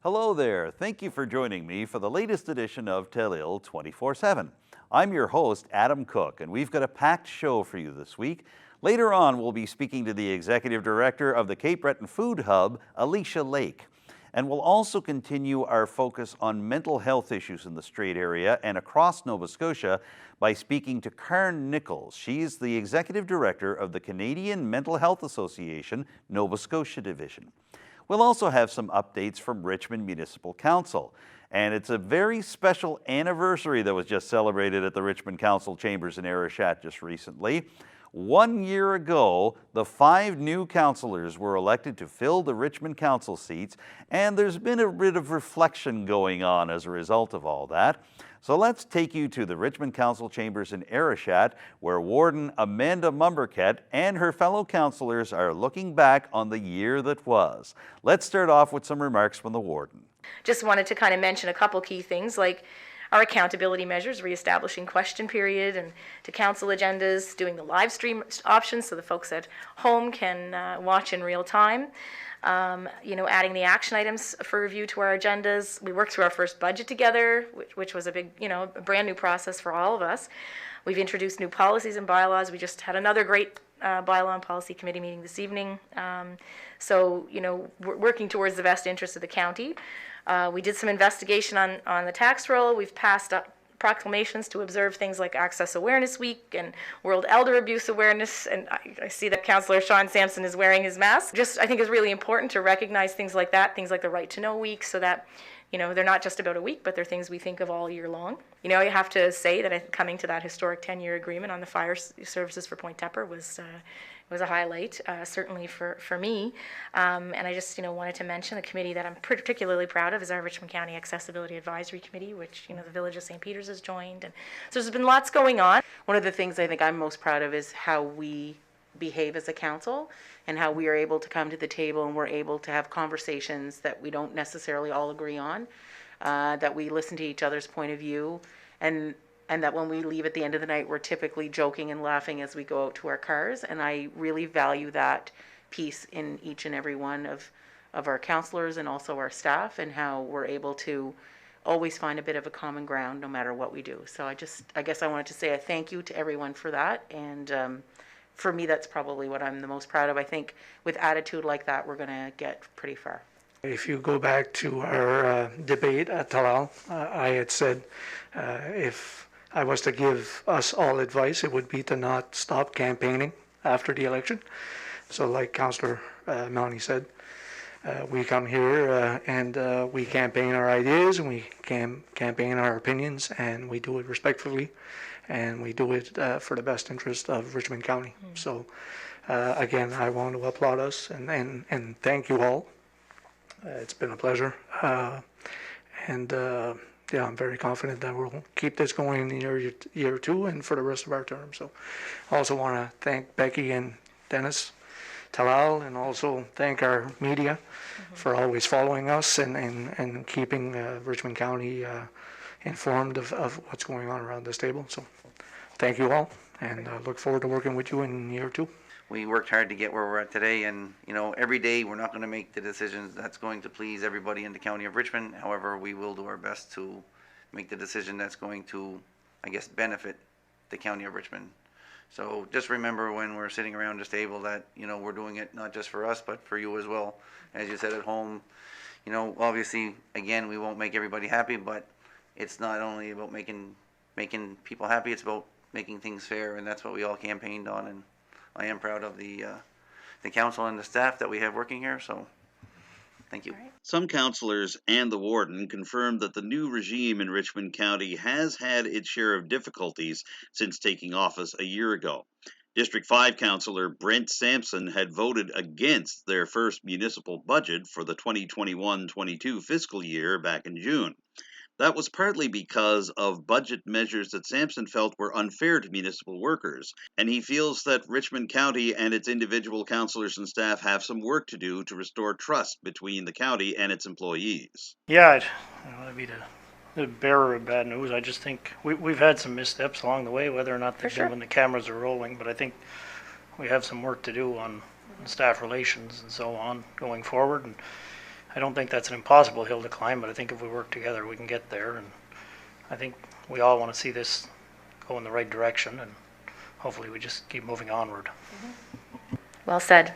Hello there. Thank you for joining me for the latest edition of Telile 24/7. I'm your host, Adam Cooke, and we've got a packed show for you this week. Later on, we'll be speaking to the Executive Director of the Cape Breton Food Hub, Alicia Lake. And we'll also continue our focus on mental health issues in the Strait Area and across Nova Scotia by speaking to Karn Nichols. She's the Executive Director of the Canadian Mental Health Association, Nova Scotia Division. We'll also have some updates from Richmond Municipal Council. And it's a very special anniversary that was just celebrated at the Richmond Council Chambers in Arichat just recently. 1 year ago, the 5 new councillors were elected to fill the Richmond Council seats, and there's been a bit of reflection going on as a result of all that. So let's take you to the Richmond Council Chambers in Arichat, where Warden Amanda Mumberket and her fellow councillors are looking back on the year that was. Let's start off with some remarks from the Warden. Just wanted to kind of mention a couple key things like our accountability measures, reestablishing question period and to council agendas, doing the live stream options so the folks at home can watch in real time. Adding the action items for review to our agendas. We worked through our first budget together, which was a big, a brand new process for all of us. We've introduced new policies and bylaws. We just had another great bylaw and policy committee meeting this evening. We're working towards the best interest of the county. We did some investigation on the tax roll. We've passed up proclamations to observe things like Access Awareness Week and World Elder Abuse Awareness, and I see that Councillor Sean Sampson is wearing his mask. I think it's really important to recognize things like that, things like the Right to Know Week, so that they're not just about a week, but they're things we think of all year long. You have to say that coming to that historic 10-year agreement on the fire services for Point Tepper was a highlight, certainly for me. And I just wanted to mention a committee that I'm particularly proud of is our Richmond County Accessibility Advisory Committee, which the Village of St. Peters has joined. And so there's been lots going on. One of the things I think I'm most proud of is how we behave as a council and how we are able to come to the table and we're able to have conversations that we don't necessarily all agree on, that we listen to each other's point of view, and that when we leave at the end of the night, we're typically joking and laughing as we go out to our cars. And I really value that piece in each and every one of our councillors and also our staff, and how we're able to always find a bit of a common ground no matter what we do. So I guess I wanted to say a thank you to everyone for that. And for me, that's probably what I'm the most proud of. I think with attitude like that, we're going to get pretty far. If you go back to our debate at Telile, I had said if I was to give us all advice, it would be to not stop campaigning after the election. So like Councillor Melanie said, we come here and we campaign our ideas and we campaign our opinions, and we do it respectfully, and we do it for the best interest of Richmond County. So again, I want to applaud us and thank you all. It's been a pleasure. I'm very confident that we'll keep this going in year 2 and for the rest of our term. So I also want to thank Becky and Dennis Telile, and also thank our media for always following us and keeping Richmond County informed of what's going on around this table. So thank you all, and I look forward to working with you in year 2. We worked hard to get where we're at today, and every day we're not going to make the decisions that's going to please everybody in the county of Richmond. However, we will do our best to make the decision that's going to, benefit the county of Richmond. So just remember when we're sitting around this table that we're doing it not just for us but for you as well. As you said at home, obviously again we won't make everybody happy, but it's not only about making people happy, it's about making things fair, and that's what we all campaigned on. And I am proud of the council and the staff that we have working here, so thank you. Some councillors and the warden confirmed that the new regime in Richmond County has had its share of difficulties since taking office a year ago. District 5 councillor Brent Sampson had voted against their first municipal budget for the 2021-22 fiscal year back in June. That was partly because of budget measures that Sampson felt were unfair to municipal workers, and he feels that Richmond County and its individual councillors and staff have some work to do to restore trust between the county and its employees. Yeah, I'd be the bearer of bad news. I just think we've had some missteps along the way, whether or not they've been when the cameras are rolling, but I think we have some work to do on staff relations and so on going forward. And I don't think that's an impossible hill to climb, but I think if we work together, we can get there. And I think we all want to see this go in the right direction, and hopefully we just keep moving onward. Well said.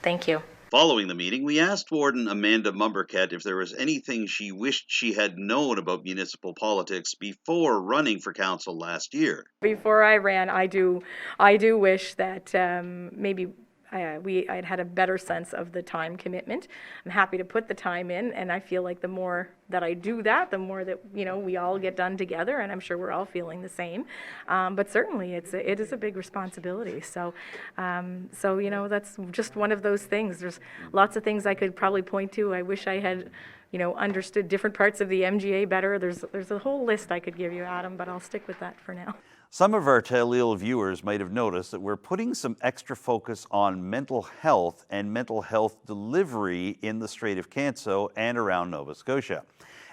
Thank you. Following the meeting, we asked Warden Amanda Mumbercat if there was anything she wished she had known about municipal politics before running for council last year. Before I ran, I do wish that maybe I'd had a better sense of the time commitment. I'm happy to put the time in, and I feel like the more that I do that, the more that we all get done together, and I'm sure we're all feeling the same. But certainly, it is a big responsibility. So that's just one of those things. There's lots of things I could probably point to. I wish I had understood different parts of the MGA better. There's a whole list I could give you, Adam, but I'll stick with that for now. Some of our Telile viewers might have noticed that we're putting some extra focus on mental health and mental health delivery in the Strait of Canso and around Nova Scotia.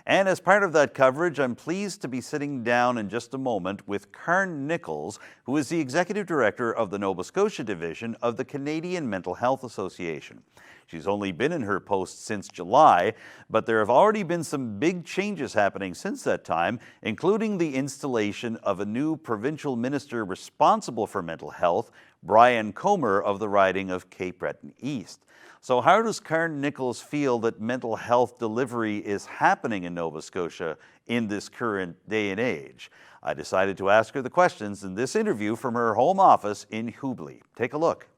And as part of that coverage, I'm pleased to be sitting down in just a moment with Karn Nichols, who is the Executive Director of the Nova Scotia Division of the Canadian Mental Health Association. She's only been in her post since July, but there have already been some big changes happening since that time, including the installation of a new provincial minister responsible for mental health, Brian Comer of the riding of Cape Breton East. So how does Karn Nichols feel that mental health delivery is happening in Nova Scotia in this current day and age? I decided to ask her the questions in this interview from her home office in Hubli. Take a look.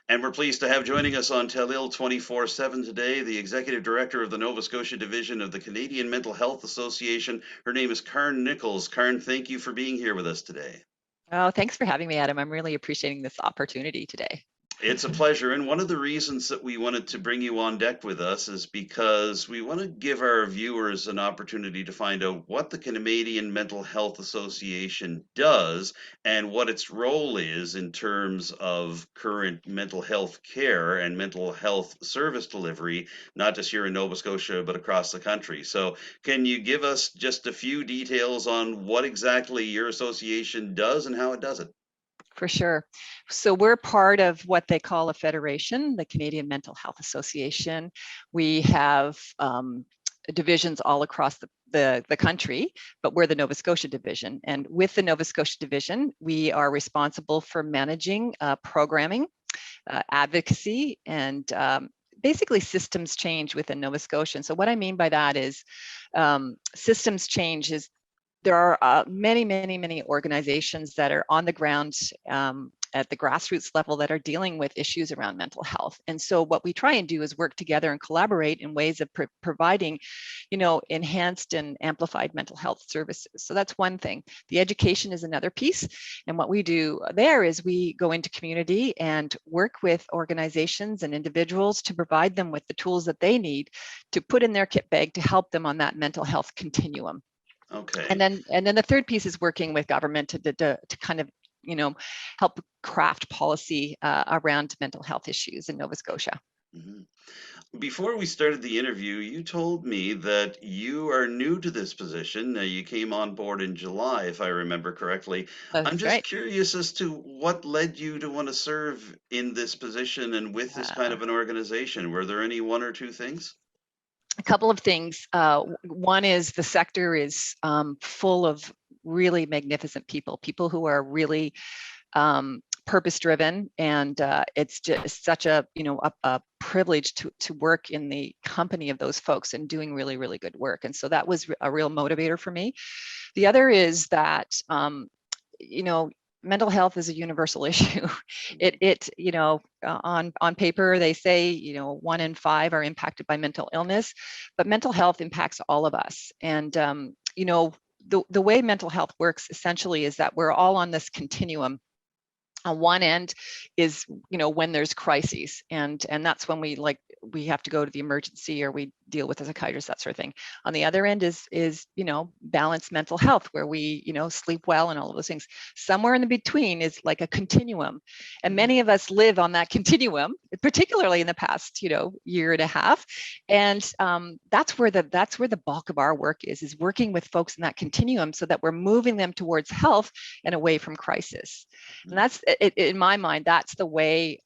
And we're pleased to have joining us on Telile 24/7 today, the Executive Director of the Nova Scotia Division of the Canadian Mental Health Association. Her name is Karn Nichols. Karn, thank you for being here with us today. Oh, thanks for having me, Adam. I'm really appreciating this opportunity today. It's a pleasure. And one of the reasons that we wanted to bring you on deck with us is because we want to give our viewers an opportunity to find out what the Canadian Mental Health Association does and what its role is in terms of current mental health care and mental health service delivery, not just here in Nova Scotia, but across the country. So can you give us just a few details on what exactly your association does and how it does it? For sure. So we're part of what they call a federation, the Canadian Mental Health Association. We have divisions all across the country, but we're the Nova Scotia Division. And with the Nova Scotia Division, we are responsible for managing programming, advocacy, and basically systems change within Nova Scotia. And so what I mean by that is systems change is there are many organizations that are on the ground at the grassroots level that are dealing with issues around mental health. And so what we try and do is work together and collaborate in ways of providing, enhanced and amplified mental health services. So that's one thing. The education is another piece. And what we do there is we go into community and work with organizations and individuals to provide them with the tools that they need to put in their kit bag to help them on that mental health continuum. Okay. And then the third piece is working with government to kind of help craft policy around mental health issues in Nova Scotia. Mm-hmm. Before we started the interview, you told me that you are new to this position. You came on board in July, if I remember correctly. That's I'm just right. curious as to what led you to want to serve in this position and with this kind of an organization. Were there any one or two things? A couple of things. One is the sector is full of really magnificent people who are really purpose-driven, and it's just such a privilege to work in the company of those folks and doing really good work. And so that was a real motivator for me. The other is that mental health is a universal issue. On paper, they say, 1 in 5 are impacted by mental illness, but mental health impacts all of us. And, the way mental health works essentially is that we're all on this continuum. On one end is, when there's crises, and that's when we have to go to the emergency or we deal with a psychiatrist, that sort of thing. On the other end is balanced mental health, where we, sleep well and all of those things. Somewhere in the between is like a continuum. And many of us live on that continuum, particularly in the past, year and a half. And that's where the bulk of our work is working with folks in that continuum so that we're moving them towards health and away from crisis. And that's, in my mind, that's the way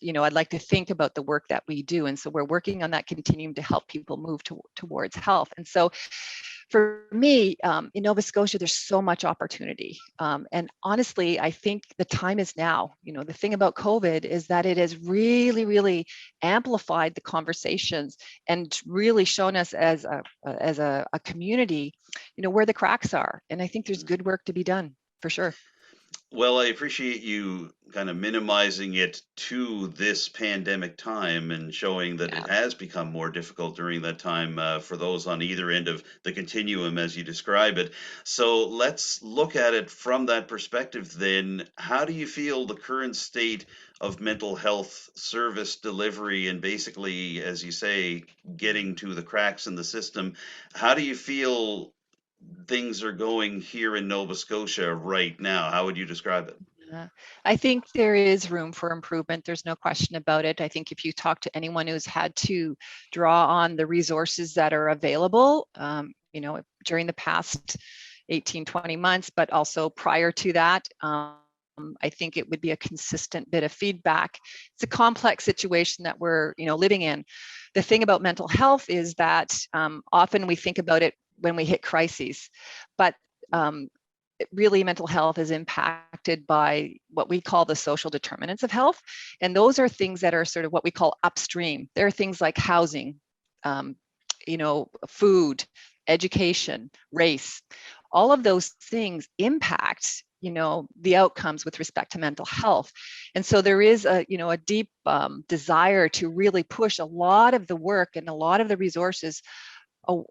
I'd like to think about the work that we do. And so we're working on that continuum to help people move towards health. And so for me, in Nova Scotia, there's so much opportunity. And honestly, I think the time is now. The thing about COVID is that it has really, really amplified the conversations and really shown us as a community, where the cracks are. And I think there's good work to be done, for sure. Well, I appreciate you kind of minimizing it to this pandemic time and showing that it has become more difficult during that time for those on either end of the continuum, as you describe it. So let's look at it from that perspective then. How do you feel the current state of mental health service delivery and basically, as you say, getting to the cracks in the system? How do you feel things are going here in Nova Scotia right now? How would you describe it? I think there is room for improvement. There's no question about it. I think if you talk to anyone who's had to draw on the resources that are available, during the past 18, 20 months, but also prior to that, I think it would be a consistent bit of feedback. It's a complex situation that we're, living in. The thing about mental health is that often we think about it when we hit crises, but really mental health is impacted by what we call the social determinants of health. And those are things that are sort of what we call upstream. There are things like housing, food, education, race. All of those things impact the outcomes with respect to mental health. And so there is a deep desire to really push a lot of the work and a lot of the resources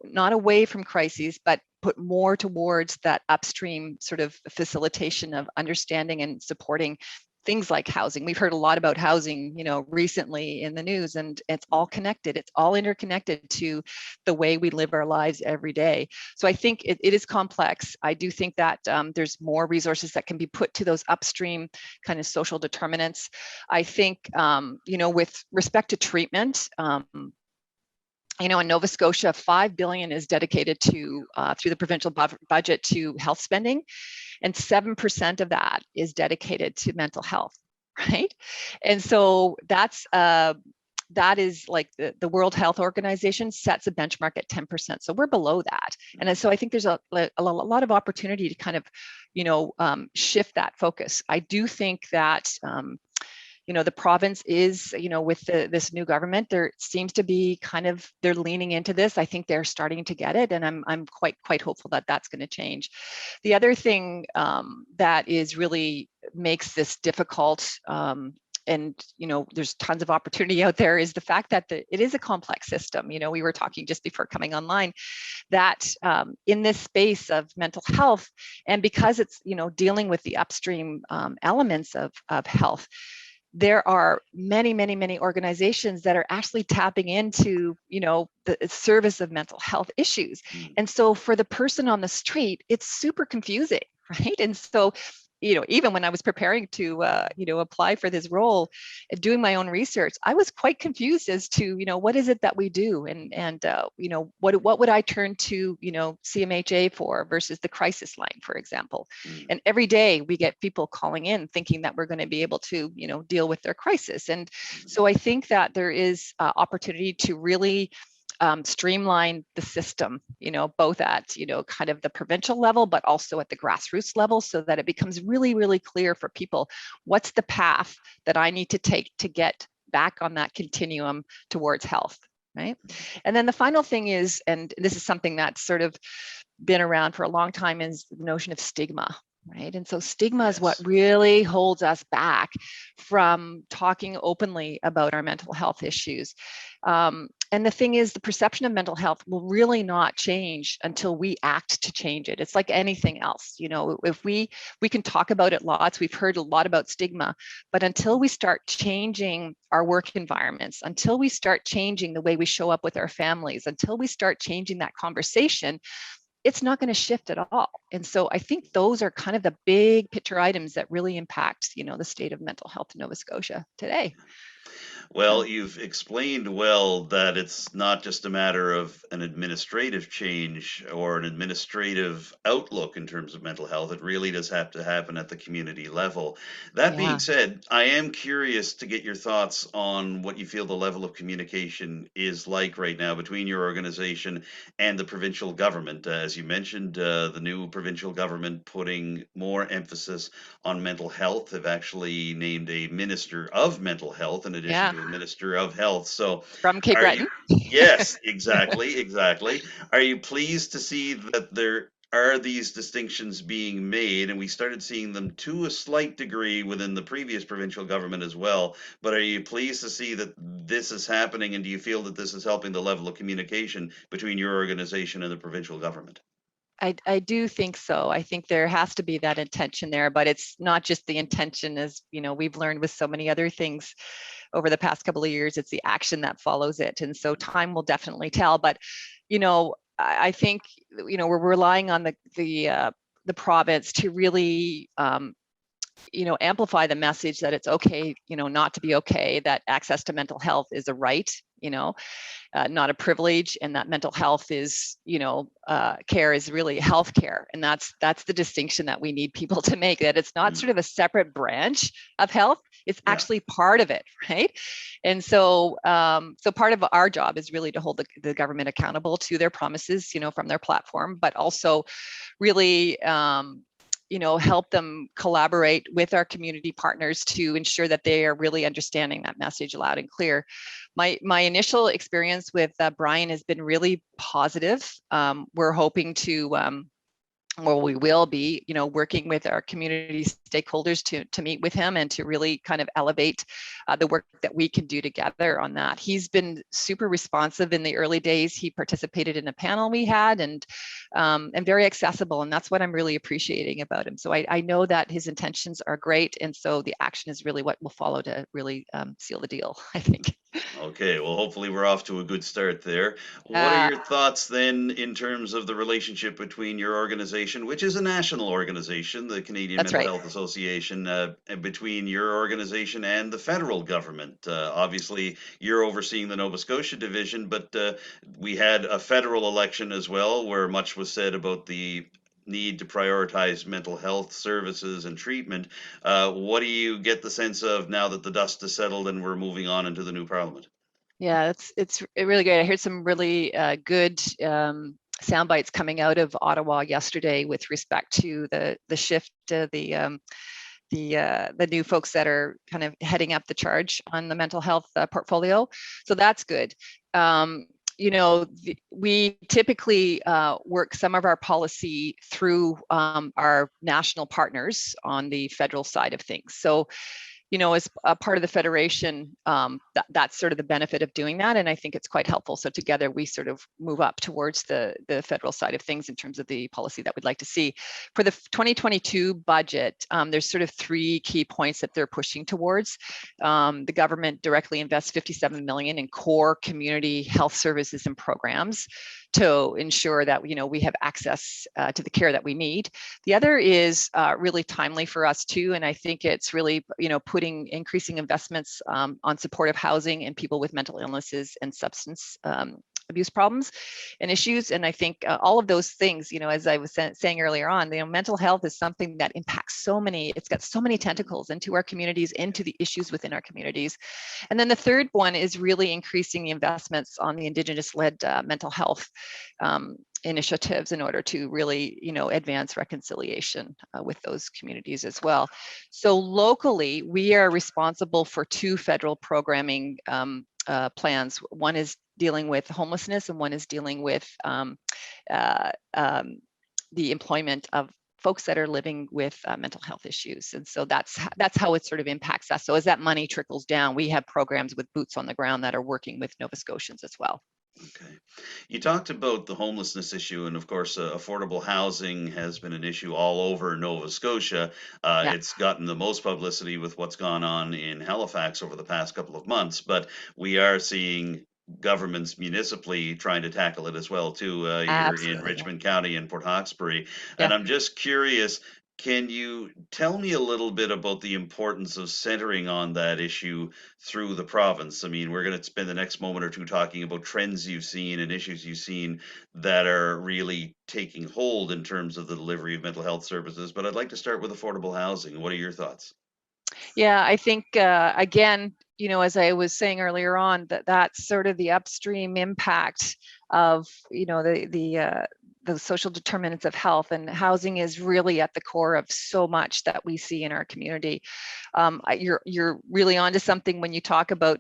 not away from crises, but put more towards that upstream sort of facilitation of understanding and supporting things like housing. We've heard a lot about housing, recently in the news, and it's all connected. It's all interconnected to the way we live our lives every day. So I think it is complex. I do think that there's more resources that can be put to those upstream kind of social determinants. I think, with respect to treatment, in Nova Scotia, $5 billion is dedicated to through the provincial budget to health spending, and 7% of that is dedicated to mental health, right? And so that is like the World Health Organization sets a benchmark at 10%. So we're below that. And so I think there's a lot of opportunity to kind of, shift that focus. I do think that, the province is, with this new government, there seems to be they're leaning into this. I think they're starting to get it, and I'm quite hopeful that that's going to change. The other thing that is really makes this difficult, and there's tons of opportunity out there, is the fact that it is a complex system. We were talking just before coming online that in this space of mental health, and because it's dealing with the upstream elements of health, there are many, many, many organizations that are actually tapping into, the service of mental health issues. And so for the person on the street, it's super confusing, right? And so, even when I was preparing to, apply for this role and doing my own research, I was quite confused as to, what is it that we do? And what would I turn to, CMHA for versus the crisis line, for example? And every day we get people calling in thinking that we're going to be able to, deal with their crisis. And so I think that there is opportunity to really streamline the system, both at, kind of the provincial level, but also at the grassroots level, so that it becomes really, really clear for people, what's the path that I need to take to get back on that continuum towards health, right? And then the final thing is, and this is something that's sort of been around for a long time, is the notion of stigma. Right. And so stigma is what really holds us back from talking openly about our mental health issues. And the thing is, the perception of mental health will really not change until we act to change it. It's like anything else. If we can talk about it lots, we've heard a lot about stigma, but until we start changing our work environments, until we start changing the way we show up with our families, until we start changing that conversation, it's not going to shift at all. And so I think those are kind of the big picture items that really impact, the state of mental health in Nova Scotia today. Well, you've explained well that it's not just a matter of an administrative change or an administrative outlook in terms of mental health. It really does have to happen at the community level. That being Yeah. said, I am curious to get your thoughts on what you feel the level of communication is like right now between your organization and the provincial government. As you mentioned, the new provincial government putting more emphasis on mental health. They've actually named a minister of mental health in addition Yeah. to a minister of health. So From Cape are you, Breton. yes, exactly, exactly. Are you pleased to see that there are these distinctions being made? And we started seeing them to a slight degree within the previous provincial government as well. But are you pleased to see that this is happening? And do you feel that this is helping the level of communication between your organization and the provincial government? I do think so. I think there has to be that intention there, but it's not just the intention, as we've learned with so many other things over the past couple of years. It's the action that follows it. And so time will definitely tell. But, I think, we're relying on the province to really amplify the message that it's okay, not to be okay, that access to mental health is a right, not a privilege, and that mental health is, care is really health care. And that's the distinction that we need people to make, that it's not sort of a separate branch of health, it's Yeah. actually part of it, right? And so so part of our job is really to hold the government accountable to their promises, from their platform, but also really help them collaborate with our community partners to ensure that they are really understanding that message loud and clear. My initial experience with Brian has been really positive. We're hoping to we will be, working with our community stakeholders to meet with him and to really kind of elevate the work that we can do together on that. He's been super responsive in the early days. He participated in a panel we had and very accessible. And that's what I'm really appreciating about him. So I know that his intentions are great. And so the action is really what will follow to really seal the deal, I think. Okay, well, hopefully we're off to a good start there. What are your thoughts then in terms of the relationship between your organization, which is a national organization, the Canadian That's Mental right. Health Association, and between your organization and the federal government? Obviously, you're overseeing the Nova Scotia Division, but we had a federal election as well, where much was said about the need to prioritize mental health services and treatment. What do you get the sense of now that the dust has settled and we're moving on into the new parliament? Yeah, it's really great. I heard some really good sound bites coming out of Ottawa yesterday with respect to the shift, the new folks that are kind of heading up the charge on the mental health portfolio. So that's good. We typically work some of our policy through our national partners on the federal side of things. So as a part of the federation, that's sort of the benefit of doing that. And I think it's quite helpful. So together we sort of move up towards the federal side of things in terms of the policy that we'd like to see. For the 2022 budget, there's sort of three key points that they're pushing towards. The government directly invests $57 million in core community health services and programs to ensure that we have access to the care that we need. The other is really timely for us too, and I think it's really putting increasing investments on supportive housing and people with mental illnesses and substance abuse problems and issues. And I think all of those things, as I was saying earlier on, mental health is something that impacts it's got so many tentacles into our communities, into the issues within our communities. And then the third one is really increasing the investments on the Indigenous-led mental health initiatives in order to really, advance reconciliation with those communities as well. So locally, we are responsible for two federal programming plans. One is dealing with homelessness, and one is dealing with the employment of folks that are living with mental health issues. And so that's how it sort of impacts us. So as that money trickles down, we have programs with boots on the ground that are working with Nova Scotians as well. Okay. You talked about the homelessness issue, and of course, affordable housing has been an issue all over Nova Scotia. Yeah. It's gotten the most publicity with what's gone on in Halifax over the past couple of months, but we are seeing governments municipally trying to tackle it as well too, here in Absolutely. Richmond County and Port Hawkesbury. Yeah. And I'm just curious, Can you tell me a little bit about the importance of centering on that issue through the province? I mean, we're going to spend the next moment or two talking about trends you've seen and issues you've seen that are really taking hold in terms of the delivery of mental health services, but I'd like to start with affordable housing. What are your thoughts? Yeah, I think again, as I was saying earlier on, that's sort of the upstream impact of the social determinants of health, and housing is really at the core of so much that we see in our community. You're really onto something when you talk about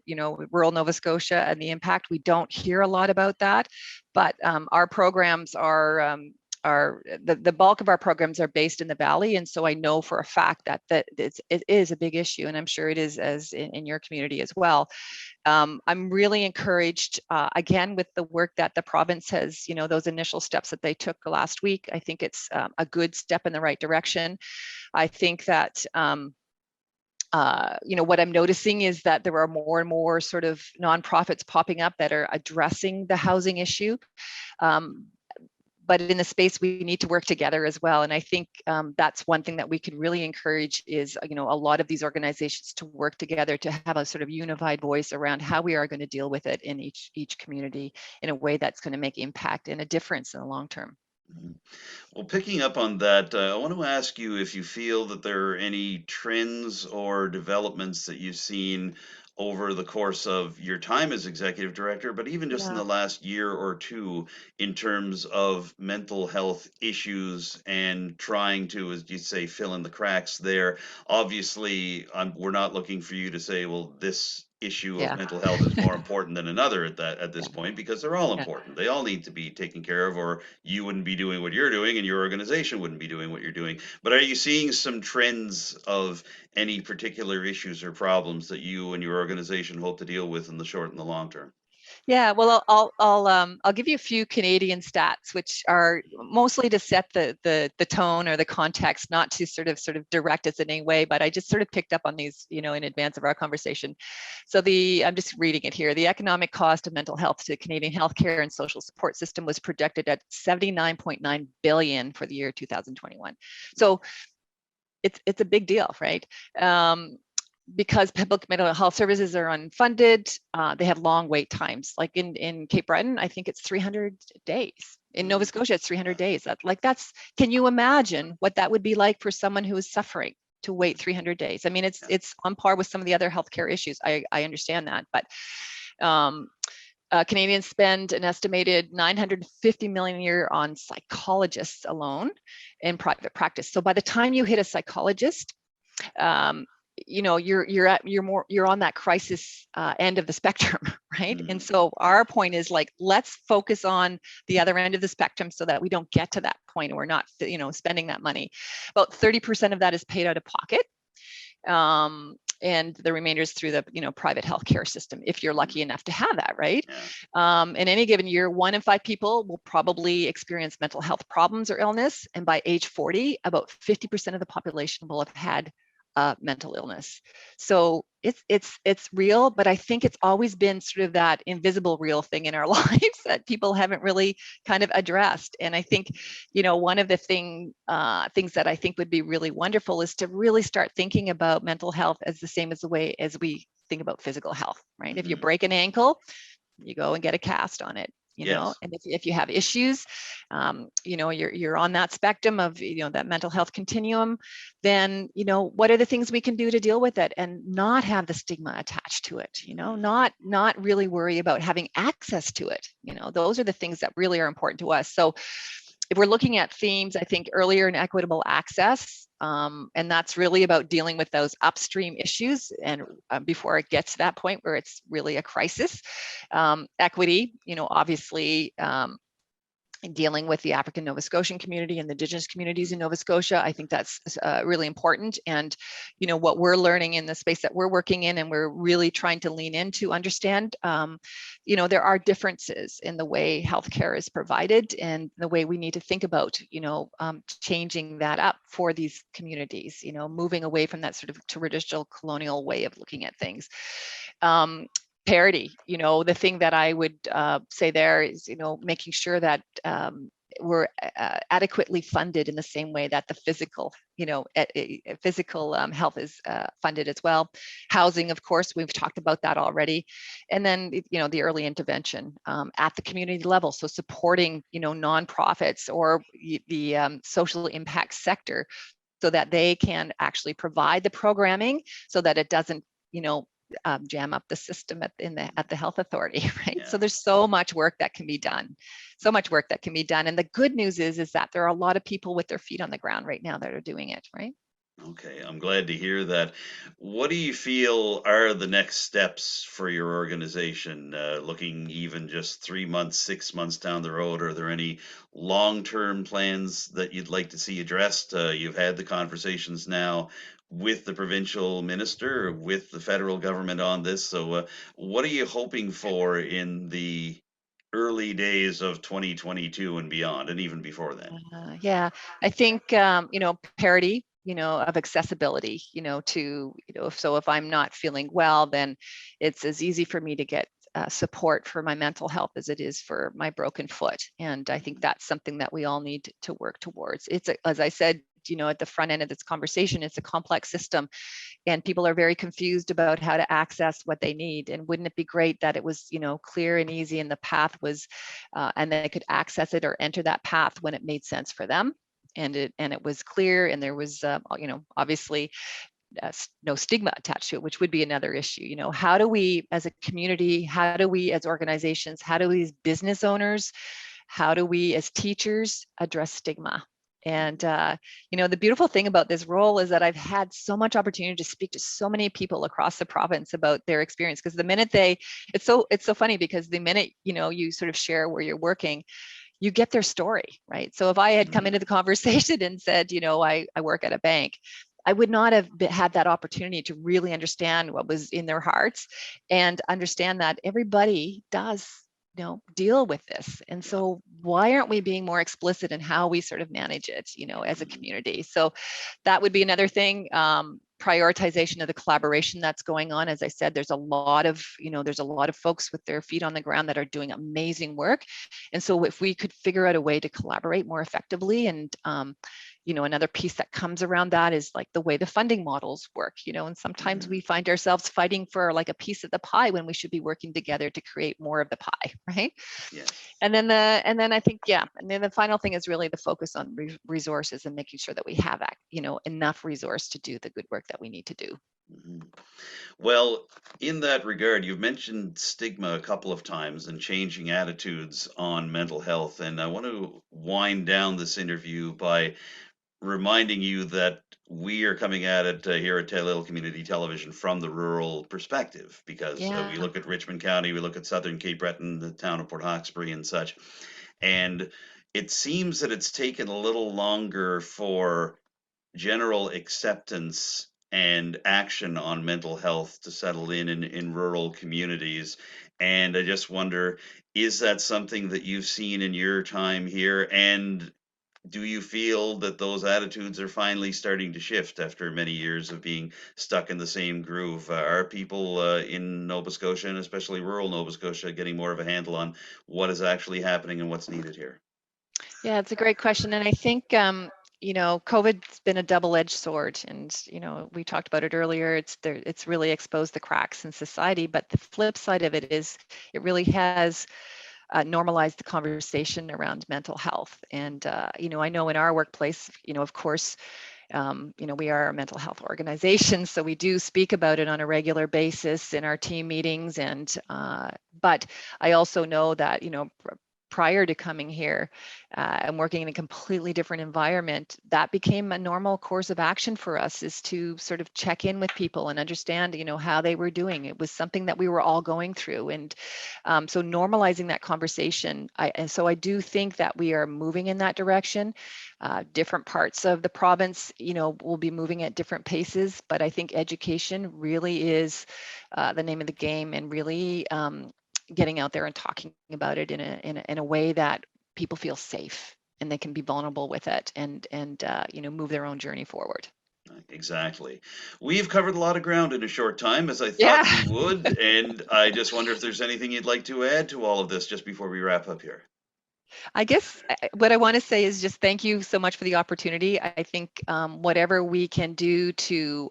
rural Nova Scotia and the impact. We don't hear a lot about that, but our programs are the bulk of our programs are based in the Valley, and so I know for a fact that it is a big issue, and I'm sure it is as in your community as well. I'm really encouraged again with the work that the province has, those initial steps that they took last week. I think it's a good step in the right direction. I think that what I'm noticing is that there are more and more sort of nonprofits popping up that are addressing the housing issue. But in the space, we need to work together as well. And I think that's one thing that we can really encourage is, a lot of these organizations to work together to have a sort of unified voice around how we are going to deal with it in each community in a way that's going to make impact and a difference in the long term. Well, picking up on that, I want to ask you if you feel that there are any trends or developments that you've seen over the course of your time as executive director, but even just in Yeah. the last year or two, in terms of mental health issues and trying to, as you say, fill in the cracks there. Obviously, we're not looking for you to say, well, this issue of Yeah. mental health is more important than another at this Yeah. point, because they're all Yeah. important. They all need to be taken care of, or you wouldn't be doing what you're doing and your organization wouldn't be doing what you're doing. But are you seeing some trends of any particular issues or problems that you and your organization hope to deal with in the short and the long term? Yeah, well, I'll give you a few Canadian stats, which are mostly to set the tone or the context, not to sort of direct us in any way. But I just sort of picked up on these, in advance of our conversation. So I'm just reading it here. The economic cost of mental health to Canadian healthcare and social support system was projected at 79.9 billion for the year 2021. So it's a big deal, right? Because public mental health services are unfunded, they have long wait times. Like in Cape Breton, I think it's 300 days. In Nova Scotia, it's 300 days. Can you imagine what that would be like for someone who is suffering to wait 300 days? I mean, it's on par with some of the other healthcare issues. I understand that, but Canadians spend an estimated 950 million a year on psychologists alone in private practice. So by the time you hit a psychologist, you're on that crisis end of the spectrum, right? Mm. And so our point is like, let's focus on the other end of the spectrum so that we don't get to that point and we're not, spending that money. About 30% of that is paid out of pocket. And the remainder is through the private healthcare system, if you're lucky enough to have that, right? Yeah. In any given year, 1 in 5 people will probably experience mental health problems or illness, and by age 40, about 50% of the population will have had mental illness. So it's real, but I think it's always been sort of that invisible real thing in our lives that people haven't really kind of addressed. And I think, one of the things that I think would be really wonderful is to really start thinking about mental health as the same as the way as we think about physical health, right? If you break an ankle, you go and get a cast on it. Yes. And if you have issues, you're on that spectrum of, that mental health continuum, then, what are the things we can do to deal with it and not have the stigma attached to it, not really worry about having access to it. Those are the things that really are important to us. So if we're looking at themes, I think earlier in equitable access, and that's really about dealing with those upstream issues and before it gets to that point where it's really a crisis. Equity, obviously, in dealing with the African Nova Scotian community and the Indigenous communities in Nova Scotia, I think that's really important. And, what we're learning in the space that we're working in, and we're really trying to lean into understand, there are differences in the way healthcare is provided and the way we need to think about, changing that up for these communities, moving away from that sort of traditional colonial way of looking at things. Parity, the thing that I would say there is, making sure that were adequately funded in the same way that the physical, physical health is funded as well. Housing, of course, we've talked about that already. And then, the early intervention at the community level. So supporting, nonprofits or the social impact sector so that they can actually provide the programming so that it doesn't, jam up the system at the health authority, right? Yeah. So there's so much work that can be done, And the good news is that there are a lot of people with their feet on the ground right now that are doing it, right? Okay, I'm glad to hear that. What do you feel are the next steps for your organization? Looking even just 3 months, 6 months down the road, are there any long-term plans that you'd like to see addressed? You've had the conversations now with the provincial minister, with the federal government on this. So, what are you hoping for in the early days of 2022 and beyond, and even before then? Yeah, I think, parity, of accessibility, so if I'm not feeling well, then it's as easy for me to get support for my mental health as it is for my broken foot. And I think that's something that we all need to work towards. As I said, at the front end of this conversation, it's a complex system and people are very confused about how to access what they need. And wouldn't it be great that it was, clear and easy and the path was, and they could access it or enter that path when it made sense for them. And it was clear, and there was, obviously no stigma attached to it, which would be another issue. How do we, as a community, how do we, as organizations, how do we, as business owners, how do we, as teachers, address stigma? And the beautiful thing about this role is that I've had so much opportunity to speak to so many people across the province about their experience. Because the minute it's so funny because the minute you sort of share where you're working, you get their story, right? So if I had come into the conversation and said, I work at a bank, I would not have had that opportunity to really understand what was in their hearts and understand that everybody does, deal with this. And so why aren't we being more explicit in how we sort of manage it, as a community? So that would be another thing. Prioritization of the collaboration that's going on. As I said, there's a lot of folks with their feet on the ground that are doing amazing work. And so if we could figure out a way to collaborate more effectively, and another piece that comes around that is like the way the funding models work, and sometimes we find ourselves fighting for like a piece of the pie when we should be working together to create more of the pie, right? Yeah. And then I think, and then the final thing is really the focus on resources and making sure that we have enough resource to do the good work that we need to do. Mhm. Well, in that regard, you've mentioned stigma a couple of times and changing attitudes on mental health. And I want to wind down this interview by reminding you that we are coming at it here at Telile Community Television from the rural perspective, because we look at Richmond County, we look at southern Cape Breton, the town of Port Hawkesbury and such. And it seems that it's taken a little longer for general acceptance and action on mental health to settle in rural communities. And I just wonder, is that something that you've seen in your time here? And do you feel that those attitudes are finally starting to shift after many years of being stuck in the same groove? Are people in Nova Scotia, and especially rural Nova Scotia, getting more of a handle on what is actually happening and what's needed here? Yeah, it's a great question. And I think, COVID's been a double-edged sword. And, we talked about it earlier. It's really exposed the cracks in society. But the flip side of it is it really has normalized the conversation around mental health. And, I know in our workplace, of course, we are a mental health organization, so we do speak about it on a regular basis in our team meetings. And, but I also know that, prior to coming here and working in a completely different environment, that became a normal course of action for us, is to sort of check in with people and understand, how they were doing. It was something that we were all going through. And so normalizing that conversation. And so I do think that we are moving in that direction. Different parts of the province, will be moving at different paces, but I think education really is the name of the game, and really getting out there and talking about it in a way that people feel safe and they can be vulnerable with it, and move their own journey forward. Exactly. We've covered a lot of ground in a short time, as I thought we would, and I just wonder if there's anything you'd like to add to all of this just before we wrap up here. I guess what I want to say is just thank you so much for the opportunity. I think whatever we can do to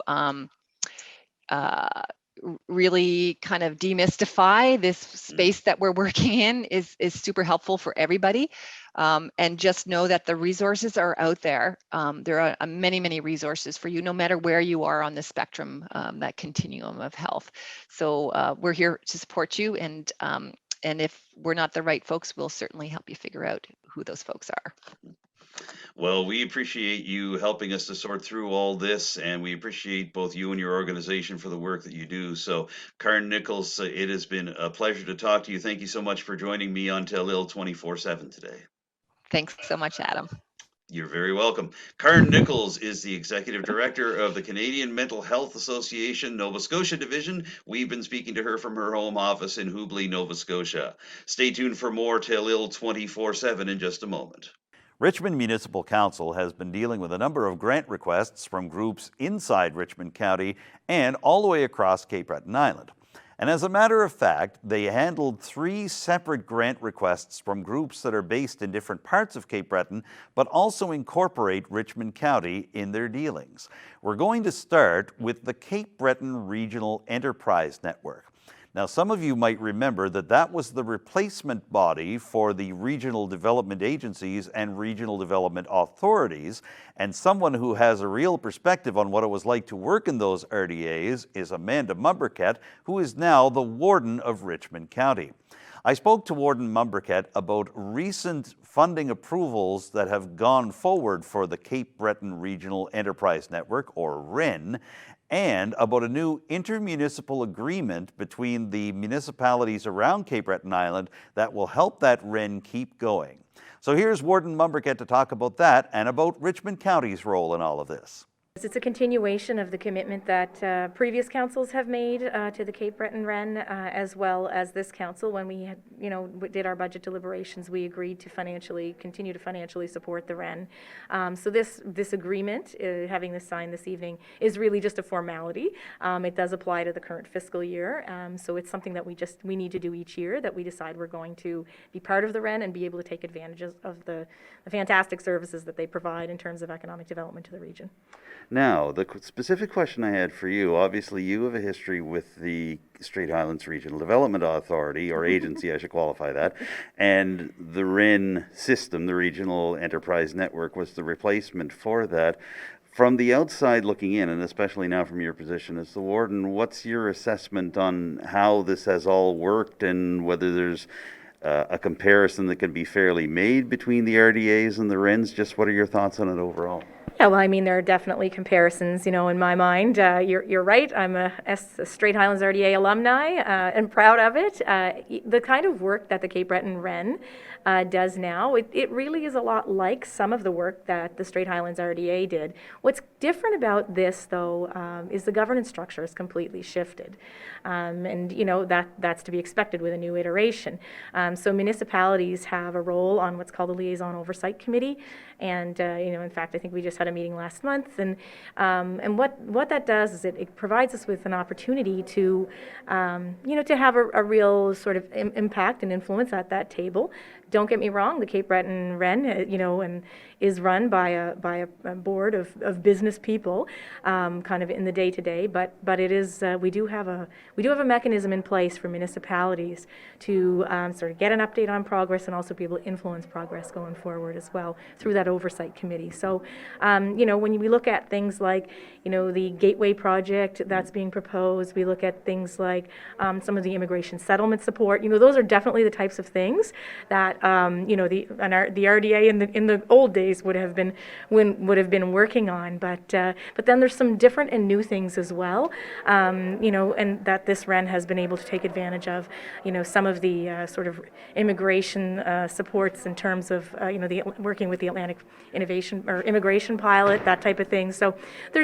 really kind of demystify this space that we're working in is super helpful for everybody. And just know that the resources are out there. There are many resources for you, no matter where you are on the spectrum, that continuum of health. So we're here to support you, and if we're not the right folks, we'll certainly help you figure out who those folks are. Well, we appreciate you helping us to sort through all this, and we appreciate both you and your organization for the work that you do. So, Karn Nichols, it has been a pleasure to talk to you. Thank you so much for joining me on Telile 24/7 today. Thanks so much, Adam. You're very welcome. Karn Nichols is the Executive Director of the Canadian Mental Health Association, Nova Scotia Division. We've been speaking to her from her home office in Hubley, Nova Scotia. Stay tuned for more Telile 24/7 in just a moment. Richmond Municipal Council has been dealing with a number of grant requests from groups inside Richmond County and all the way across Cape Breton Island. And as a matter of fact, they handled 3 separate grant requests from groups that are based in different parts of Cape Breton, but also incorporate Richmond County in their dealings. We're going to start with the Cape Breton Regional Enterprise Network. Now, some of you might remember that that was the replacement body for the regional development agencies and regional development authorities, and someone who has a real perspective on what it was like to work in those RDAs is Amanda Mumbercat, who is now the Warden of Richmond County. I spoke to Warden Mumbercat about recent funding approvals that have gone forward for the Cape Breton Regional Enterprise Network, or REN, and about a new intermunicipal agreement between the municipalities around Cape Breton Island that will help that REN keep going. So here's Warden Mumbercat to talk about that and about Richmond County's role in all of this. It's a continuation of the commitment that previous councils have made to the Cape Breton REN, as well as this council. When we had, did our budget deliberations, we agreed to continue to financially support the REN. So this agreement, having this signed this evening, is really just a formality. It does apply to the current fiscal year, so it's something that we need to do each year, that we decide we're going to be part of the REN and be able to take advantage of the fantastic services that they provide in terms of economic development to the region. Now, the specific question I had for you, obviously you have a history with the Strait Highlands Regional Development Authority, or agency, I should qualify that, and the REN system, the Regional Enterprise Network, was the replacement for that. From the outside looking in, and especially now from your position as the warden, what's your assessment on how this has all worked and whether there's a comparison that can be fairly made between the RDAs and the RENs? Just what are your thoughts on it overall? Yeah, well, I mean, there are definitely comparisons, in my mind. You're right. I'm a Strait Highlands RDA alumni and proud of it. The kind of work that the Cape Breton REN does now, it really is a lot like some of the work that the Strait Highlands RDA did. What's different about this, though, is the governance structure is completely shifted. And, that's to be expected with a new iteration. So municipalities have a role on what's called the Liaison Oversight Committee. And, in fact, I think we just had a meeting last month. And what that does is it provides us with an opportunity to, to have a real sort of impact and influence at that table. Don't get me wrong, the Cape Breton REN, and is run by a board of business people, kind of in the day-to-day. But it is we do have a mechanism in place for municipalities to sort of get an update on progress and also be able to influence progress going forward as well through that oversight committee. So, when we look at things like, the Gateway project that's being proposed, we look at things like some of the immigration settlement support. Those are definitely the types of things that the RDA in the old days would have been working on. But then there's some different and new things as well. And that this REN has been able to take advantage of. Some of the sort of immigration supports in terms of working with the Atlantic Innovation or Immigration Pilot, that type of thing. So there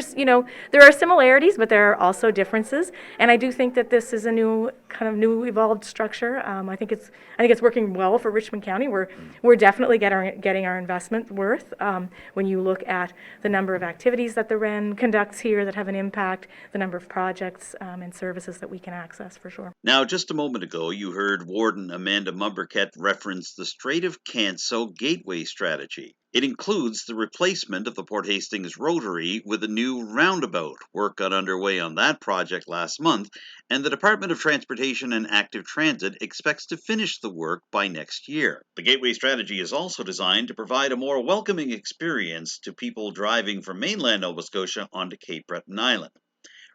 are similarities, but there are also differences. And I do think that this is a new evolved structure. I think it's working well for Richmond County. We're definitely getting our investment worth when you look at the number of activities that the REN conducts here that have an impact, the number of projects and services that we can access for sure. Now, just a moment ago, you heard Warden Amanda Mumberket reference the Strait of Canso Gateway Strategy. It includes the replacement of the Port Hastings Rotary with a new roundabout. Work got underway on that project last month, and the Department of Transportation and Active Transit expects to finish the work by next year. The Gateway Strategy is also designed to provide a more welcoming experience to people driving from mainland Nova Scotia onto Cape Breton Island.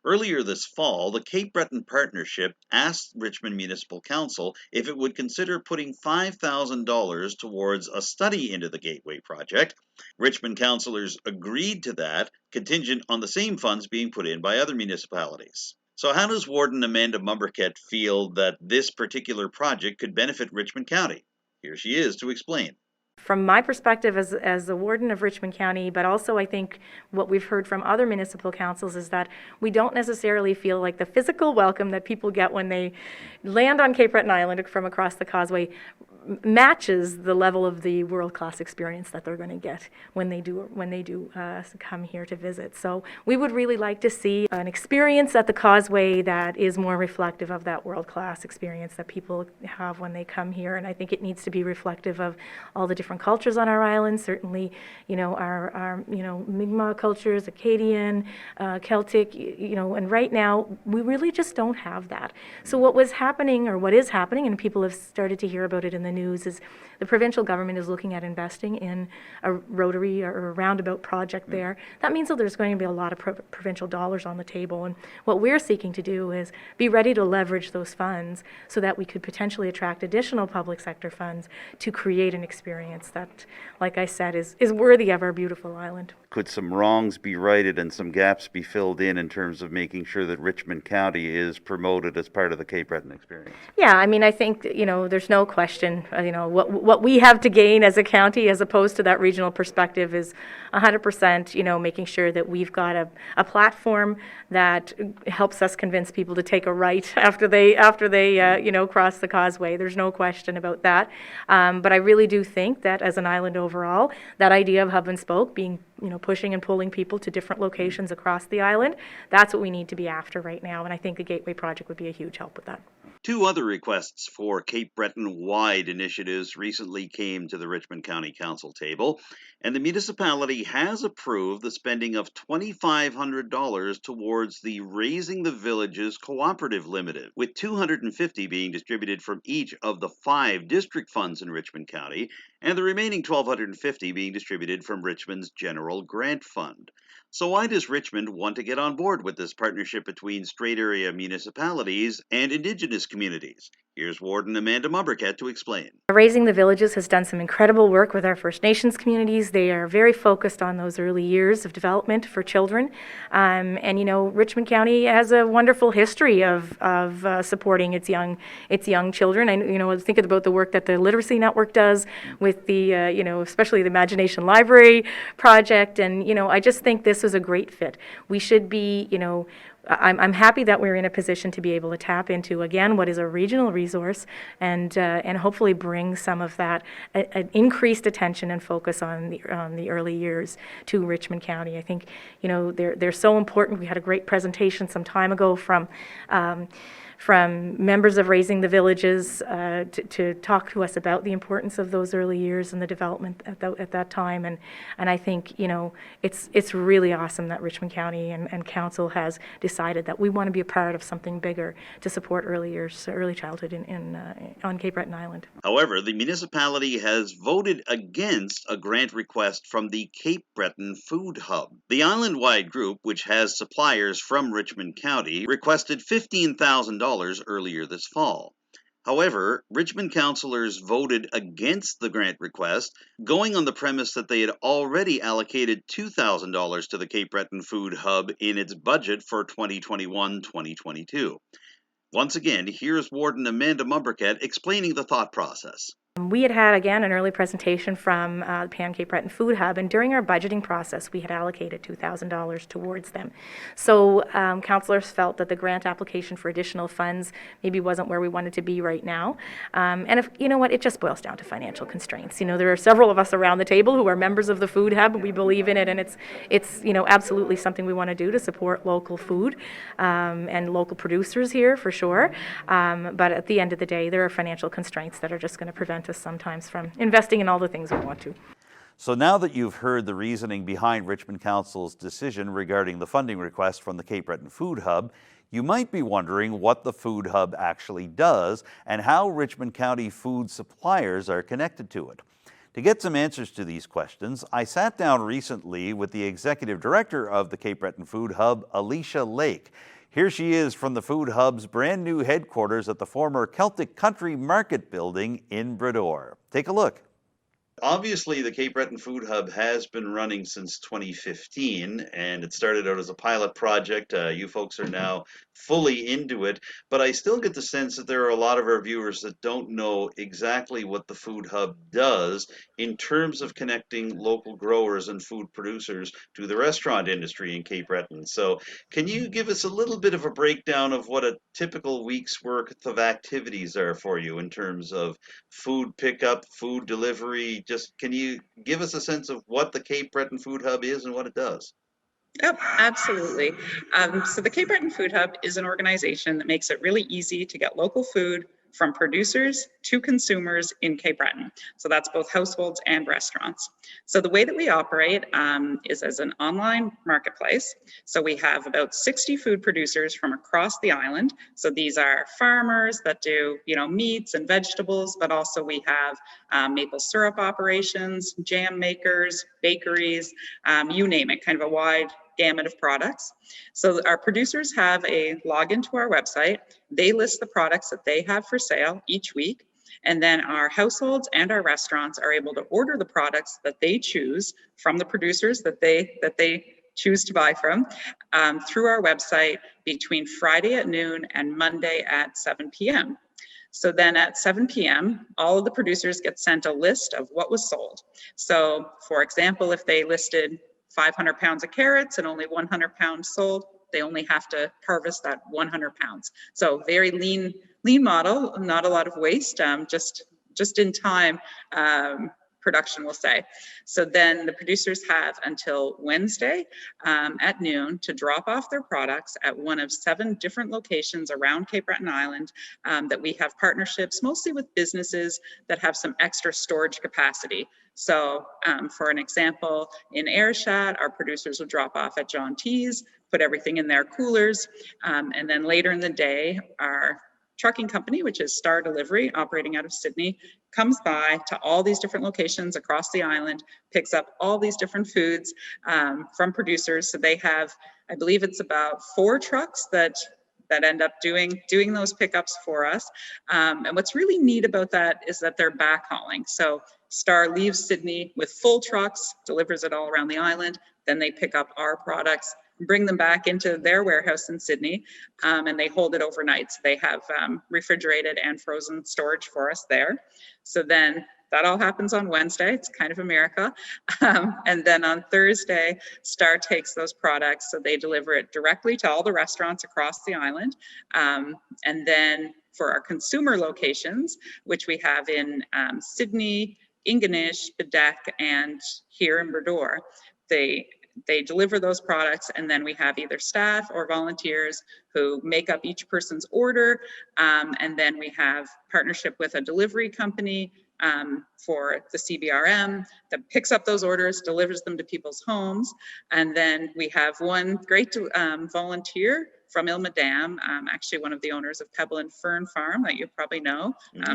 Earlier this fall, the Cape Breton Partnership asked Richmond Municipal Council if it would consider putting $5,000 towards a study into the Gateway project. Richmond councillors agreed to that, contingent on the same funds being put in by other municipalities. So how does Warden Amanda Mumberket feel that this particular project could benefit Richmond County? Here she is to explain. From my perspective as the warden of Richmond County, but also I think what we've heard from other municipal councils is that we don't necessarily feel like the physical welcome that people get when they land on Cape Breton Island from across the causeway matches the level of the world-class experience that they're going to get when they do come here to visit. So we would really like to see an experience at the causeway that is more reflective of that world-class experience that people have when they come here. And I think it needs to be reflective of all the different cultures on our island. Certainly, our Mi'kmaq cultures, Acadian, Celtic, and right now we really just don't have that. So what is happening, and people have started to hear about it in the news, is the provincial government is looking at investing in a rotary or a roundabout project there. That means that there's going to be a lot of provincial dollars on the table, and what we're seeking to do is be ready to leverage those funds so that we could potentially attract additional public sector funds to create an experience that, like I said, is worthy of our beautiful island. Could some wrongs be righted and some gaps be filled in terms of making sure that Richmond County is promoted as part of the Cape Breton experience? Yeah, I think, there's no question, what we have to gain as a county as opposed to that regional perspective is 100%, making sure that we've got a platform that helps us convince people to take a right after they cross the causeway. There's no question about that. But I really do think that as an island overall, that idea of hub and spoke being pushing and pulling people to different locations across the island, that's what we need to be after right now, and I think the Gateway project would be a huge help with that. Two other requests for Cape Breton-wide initiatives recently came to the Richmond County Council table, and the municipality has approved the spending of $2,500 towards the Raising the Villages Cooperative Limited, with $250 being distributed from each of the 5 district funds in Richmond County, and the remaining $1,250 being distributed from Richmond's General Grant Fund. So why does Richmond want to get on board with this partnership between Strait Area municipalities and Indigenous communities? Here's Warden Amanda Mumberket to explain. Raising the Villages has done some incredible work with our First Nations communities. They are very focused on those early years of development for children. And Richmond County has a wonderful history of supporting its young children. And, I was thinking about the work that the Literacy Network does with the, especially the Imagination Library project. And, I just think this is a great fit. We should be, I'm happy that we're in a position to be able to tap into, again, what is a regional resource and hopefully bring some of that increased attention and focus on the early years to Richmond County. I think, they're so important. We had a great presentation some time ago from members of Raising the Villages to talk to us about the importance of those early years and the development at that time. And I think, it's really awesome that Richmond County and Council has decided that we want to be a part of something bigger to support early childhood on Cape Breton Island. However, the municipality has voted against a grant request from the Cape Breton Food Hub. The island-wide group, which has suppliers from Richmond County, requested $15,000 earlier this fall. However, Richmond councillors voted against the grant request, going on the premise that they had already allocated $2,000 to the Cape Breton Food Hub in its budget for 2021-2022. Once again, here's Warden Amanda Mumberket explaining the thought process. We had again, an early presentation from the Cape Breton Food Hub, and during our budgeting process, we had allocated $2,000 towards them. So councillors felt that the grant application for additional funds maybe wasn't where we wanted to be right now. And if, you know what, it just boils down to financial constraints. You know, there are several of us around the table who are members of the Food Hub. We believe in it, and it's you know, absolutely something we want to do to support local food and local producers here, for sure. But at the end of the day, there are financial constraints that are just going to prevent us sometimes from investing in all the things we want to. So now that you've heard the reasoning behind Richmond Council's decision regarding the funding request from the Cape Breton Food Hub, you might be wondering what the Food Hub actually does and how Richmond County food suppliers are connected to it. To get some answers to these questions, I sat down recently with the Executive Director of the Cape Breton Food Hub, Alicia Lake. Here she is from the Food Hub's brand new headquarters at the former Celtic Country Market building in Boudreau. Take a look. Obviously, the Cape Breton Food Hub has been running since 2015, and it started out as a pilot project. You folks are now fully into it, but I still get the sense that there are a lot of our viewers that don't know exactly what the Food Hub does in terms of connecting local growers and food producers to the restaurant industry in Cape Breton. So can you give us a little bit of a breakdown of what a typical week's worth of activities are for you in terms of food pickup, food delivery? Just can you give us a sense of what the Cape Breton Food Hub is and what it does? Yep, absolutely. So the Cape Breton Food Hub is an organization that makes it really easy to get local food from producers to consumers in Cape Breton. So that's both households and restaurants. So the way that we operate is as an online marketplace. So we have about 60 food producers from across the island. So these are farmers that do, you know, meats and vegetables, but also we have maple syrup operations, jam makers, bakeries, you name it, kind of a wide gamut of products. So our producers have a login to our website. They list the products that they have for sale each week. And then our households and our restaurants are able to order the products that they choose from the producers that they choose to buy from through our website between Friday at noon and Monday at 7 p.m. So then at 7 p.m., all of the producers get sent a list of what was sold. So for example, if they listed 500 pounds of carrots and only 100 pounds sold, they only have to harvest that 100 pounds. So very lean model, not a lot of waste, just in time production, we'll say. So then the producers have until Wednesday at noon to drop off their products at one of 7 different locations around Cape Breton Island that we have partnerships mostly with businesses that have some extra storage capacity. So for an example, in Ayrshire, our producers will drop off at John T's, put everything in their coolers, and then later in the day, our trucking company, which is Star Delivery, operating out of Sydney, comes by to all these different locations across the island, picks up all these different foods from producers. So they have, I believe it's about 4 trucks that end up doing those pickups for us. And what's really neat about that is that they're backhauling. So Star leaves Sydney with full trucks, delivers it all around the island. Then they pick up our products, bring them back into their warehouse in Sydney, and they hold it overnight. So they have refrigerated and frozen storage for us there. So then that all happens on Wednesday. It's kind of America. And then on Thursday, Star takes those products, so they deliver it directly to all the restaurants across the island. And then for our consumer locations, which we have in Sydney, Ingonish, Bedeck, and here in Boudreau, they deliver those products, and then we have either staff or volunteers who make up each person's order. And then we have partnership with a delivery company for the CBRM that picks up those orders, delivers them to people's homes. And then we have one great volunteer from Ilmadam, actually one of the owners of Pebble and Fern Farm that you probably know,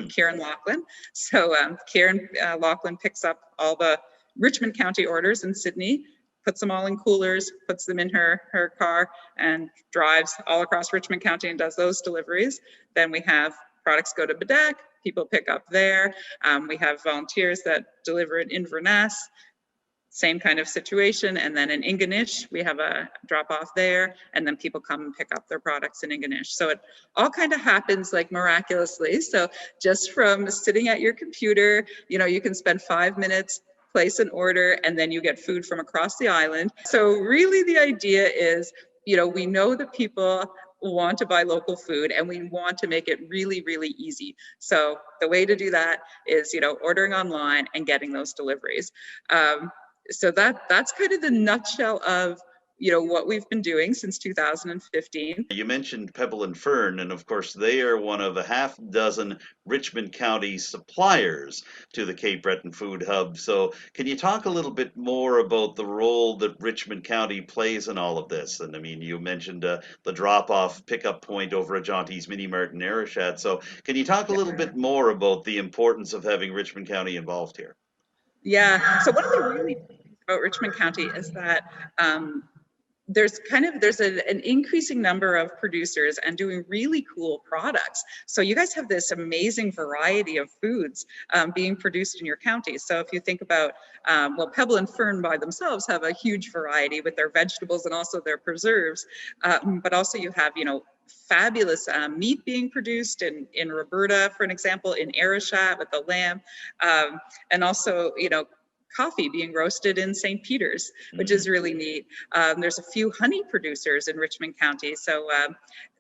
Kieran Laughlin. So Kieran Laughlin picks up all the Richmond County orders in Sydney, puts them all in coolers, puts them in her car, and drives all across Richmond County and does those deliveries. Then we have products go to Bedeck, people pick up there. We have volunteers that deliver it in Inverness. same kind of situation. And then in Ingonish, we have a drop off there, and then people come and pick up their products in Ingonish. So it all kind of happens like miraculously. So just from sitting at your computer, you know, you can spend 5 minutes, place an order, and then you get food from across the island. So really the idea is, you know, we know that people want to buy local food, and we want to make it really, really easy. So the way to do that is, you know, ordering online and getting those deliveries. So that's kind of the nutshell of, you know, what we've been doing since 2015. You mentioned Pebble and Fern, and of course they are one of a half dozen Richmond County suppliers to the Cape Breton Food Hub. So can you talk a little bit more about the role that Richmond County plays in all of this? And I mean, you mentioned the drop-off pickup point over at Jaunty's Mini Mart in Arishat. So can you talk a little bit more about the importance of having Richmond County involved here? Yeah, so one of the really things about Richmond County is that there's an increasing number of producers and doing really cool products. So you guys have this amazing variety of foods being produced in your county. So if you think about, well, Pebble and Fern by themselves have a huge variety with their vegetables and also their preserves, but also you have, you know, fabulous meat being produced in Roberta, for an example, in Arishat with the lamb, and also, you know, coffee being roasted in St. Peter's, which is really neat. There's a few honey producers in Richmond County, so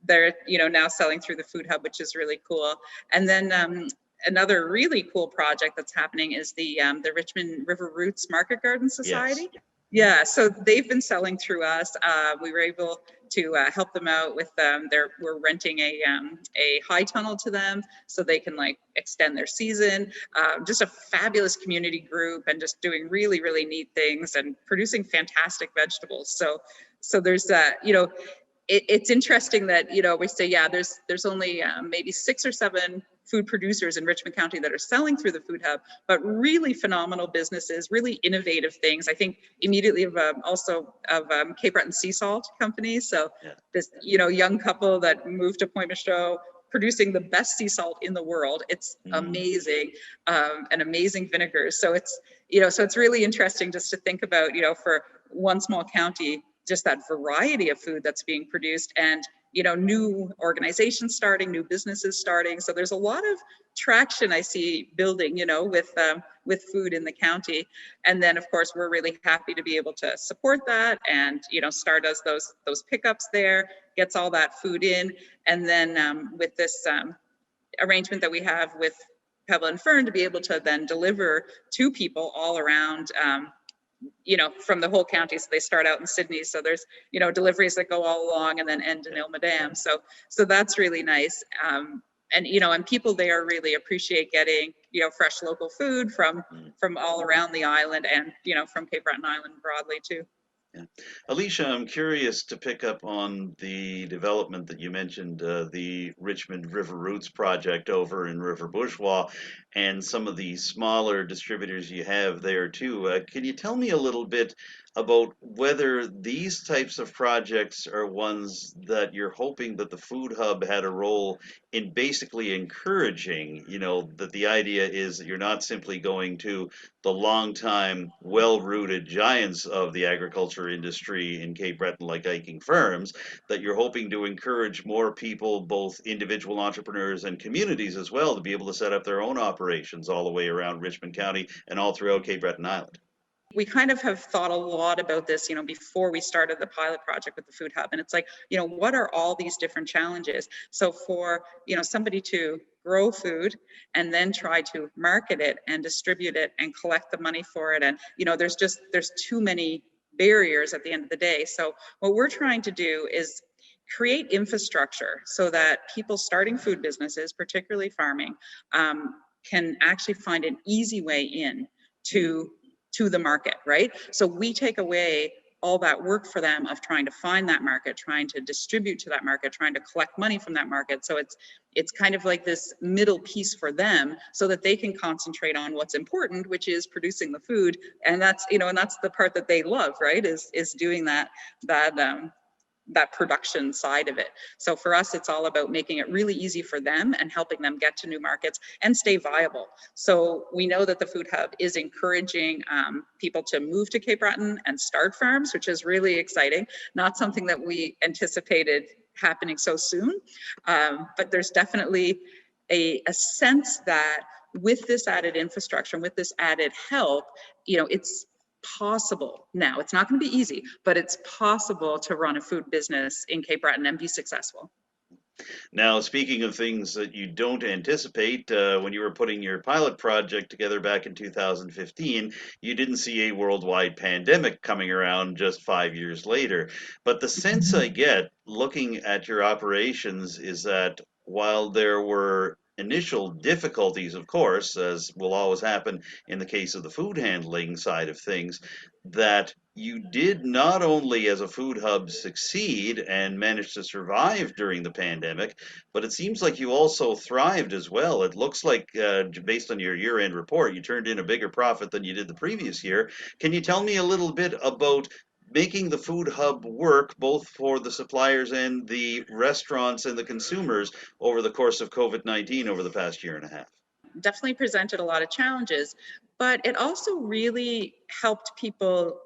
they're, you know, now selling through the Food Hub, which is really cool. And then another really cool project that's happening is the Richmond River Roots Market Garden Society. Yes. Yeah, so they've been selling through us. We were able to help them out with we're renting a high tunnel to them so they can like extend their season. Just a fabulous community group and just doing really, really neat things and producing fantastic vegetables. So there's you know, it's interesting that, you know, we say, yeah, there's only maybe 6 or 7 food producers in Richmond County that are selling through the Food Hub, but really phenomenal businesses, really innovative things. I think immediately of Cape Breton Sea Salt Company. So this, you know, young couple that moved to Point Michaud, producing the best sea salt in the world. It's amazing, and amazing vinegars. So it's, you know, so it's really interesting just to think about, you know, for one small county, just that variety of food that's being produced, and, you know, new organizations starting, new businesses starting. So there's a lot of traction I see building, you know, with food in the county. And then of course, we're really happy to be able to support that, and, you know, Star does those pickups there, gets all that food in. And then with this arrangement that we have with Pebble and Fern to be able to then deliver to people all around, you know, from the whole county. So they start out in Sydney. So there's, you know, deliveries that go all along and then end in Ilmadam. So that's really nice. And, you know, and people there really appreciate getting, you know, fresh local food from all around the island, and, you know, from Cape Breton Island broadly too. Yeah. Alicia, I'm curious to pick up on the development that you mentioned, the Richmond River Roots project over in River Bourgeois, and some of the smaller distributors you have there too. Can you tell me a little bit about whether these types of projects are ones that you're hoping that the Food Hub had a role in basically encouraging, you know, that the idea is that you're not simply going to the long-time, well-rooted giants of the agriculture industry in Cape Breton like Eiking Farms, that you're hoping to encourage more people, both individual entrepreneurs and communities as well, to be able to set up their own operations all the way around Richmond County and all throughout Cape Breton Island. We kind of have thought a lot about this, you know, before we started the pilot project with the Food Hub. And it's like, you know, what are all these different challenges? So for, you know, somebody to grow food and then try to market it and distribute it and collect the money for it, and, you know, there's too many barriers at the end of the day. So what we're trying to do is create infrastructure so that people starting food businesses, particularly farming, can actually find an easy way in to the market, right? So we take away all that work for them of trying to find that market, trying to distribute to that market, trying to collect money from that market. So it's kind of like this middle piece for them so that they can concentrate on what's important, which is producing the food. And that's, you know, and that's the part that they love, right? Is doing that that production side of it. So for us, it's all about making it really easy for them and helping them get to new markets and stay viable. So we know that the Food Hub is encouraging people to move to Cape Breton and start farms, which is really exciting. Not something that we anticipated happening so soon, but there's definitely a sense that with this added infrastructure, with this added help, you know, it's possible now. It's not going to be easy, but it's possible to run a food business in Cape Breton and be successful. Now, speaking of things that you don't anticipate, when you were putting your pilot project together back in 2015, you didn't see a worldwide pandemic coming around just 5 years later. But the sense I get looking at your operations is that while there were initial difficulties, of course, as will always happen in the case of the food handling side of things, that you did not only as a food hub succeed and manage to survive during the pandemic, but it seems like you also thrived as well. It looks like, based on your year-end report, you turned in a bigger profit than you did the previous year. Can you tell me a little bit about making the food hub work both for the suppliers and the restaurants and the consumers over the course of COVID-19 over the past year and a half? Definitely presented a lot of challenges, but it also really helped people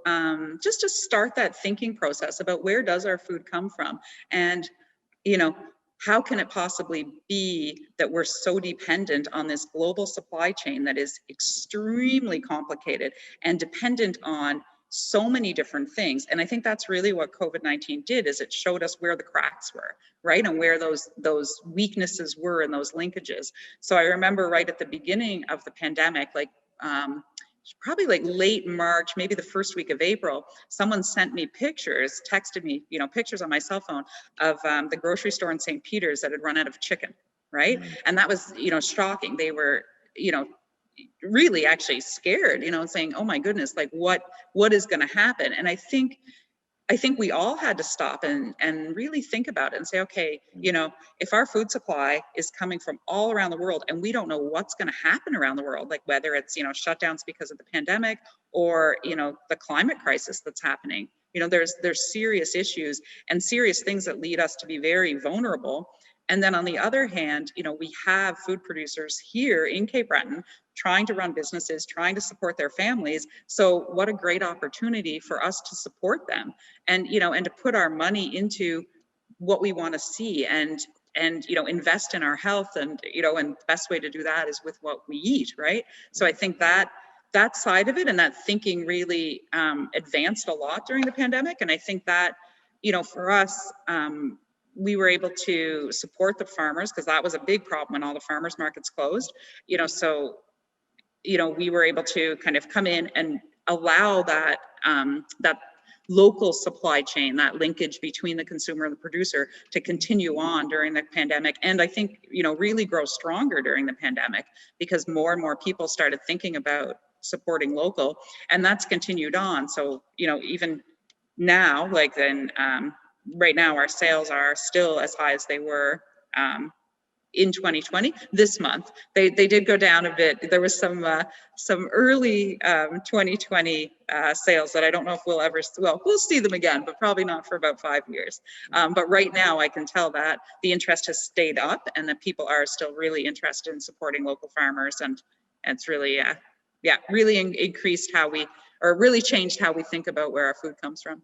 just to start that thinking process about where does our food come from, and you know, how can it possibly be that we're so dependent on this global supply chain that is extremely complicated and dependent on so many different things. And I think that's really what COVID-19 did, is it showed us where the cracks were, right? And where those weaknesses were and those linkages. So I remember right at the beginning of the pandemic, like probably like late March, maybe the first week of April, someone sent me pictures, texted me, you know, pictures on my cell phone of the grocery store in St. Peter's that had run out of chicken, right? And that was, you know, shocking. They were, you know, really actually scared, you know, saying, oh my goodness, like what is going to happen? And I think we all had to stop and really think about it and say, okay, you know, if our food supply is coming from all around the world and we don't know what's going to happen around the world, like whether it's, you know, shutdowns because of the pandemic or, you know, the climate crisis that's happening, you know, there's serious issues and serious things that lead us to be very vulnerable. And then on the other hand, you know, we have food producers here in Cape Breton trying to run businesses, trying to support their families. So what a great opportunity for us to support them and, you know, and to put our money into what we want to see and, you know, invest in our health. And, you know, and the best way to do that is with what we eat, right? So I think that side of it and that thinking really advanced a lot during the pandemic. And I think that, you know, for us, we were able to support the farmers because that was a big problem when all the farmers markets closed, you know, so, you know, we were able to kind of come in and allow that, that local supply chain, that linkage between the consumer and the producer to continue on during the pandemic. And I think, you know, really grow stronger during the pandemic because more and more people started thinking about supporting local, and that's continued on. So, you know, even now, like then, right now our sales are still as high as they were in 2020. This month they did go down a bit. There was some early 2020 sales that I don't know if we'll ever, well, we'll see them again, but probably not for about 5 years. But right now I can tell that the interest has stayed up and that people are still really interested in supporting local farmers, and it's really really increased how we, or really changed how we think about where our food comes from.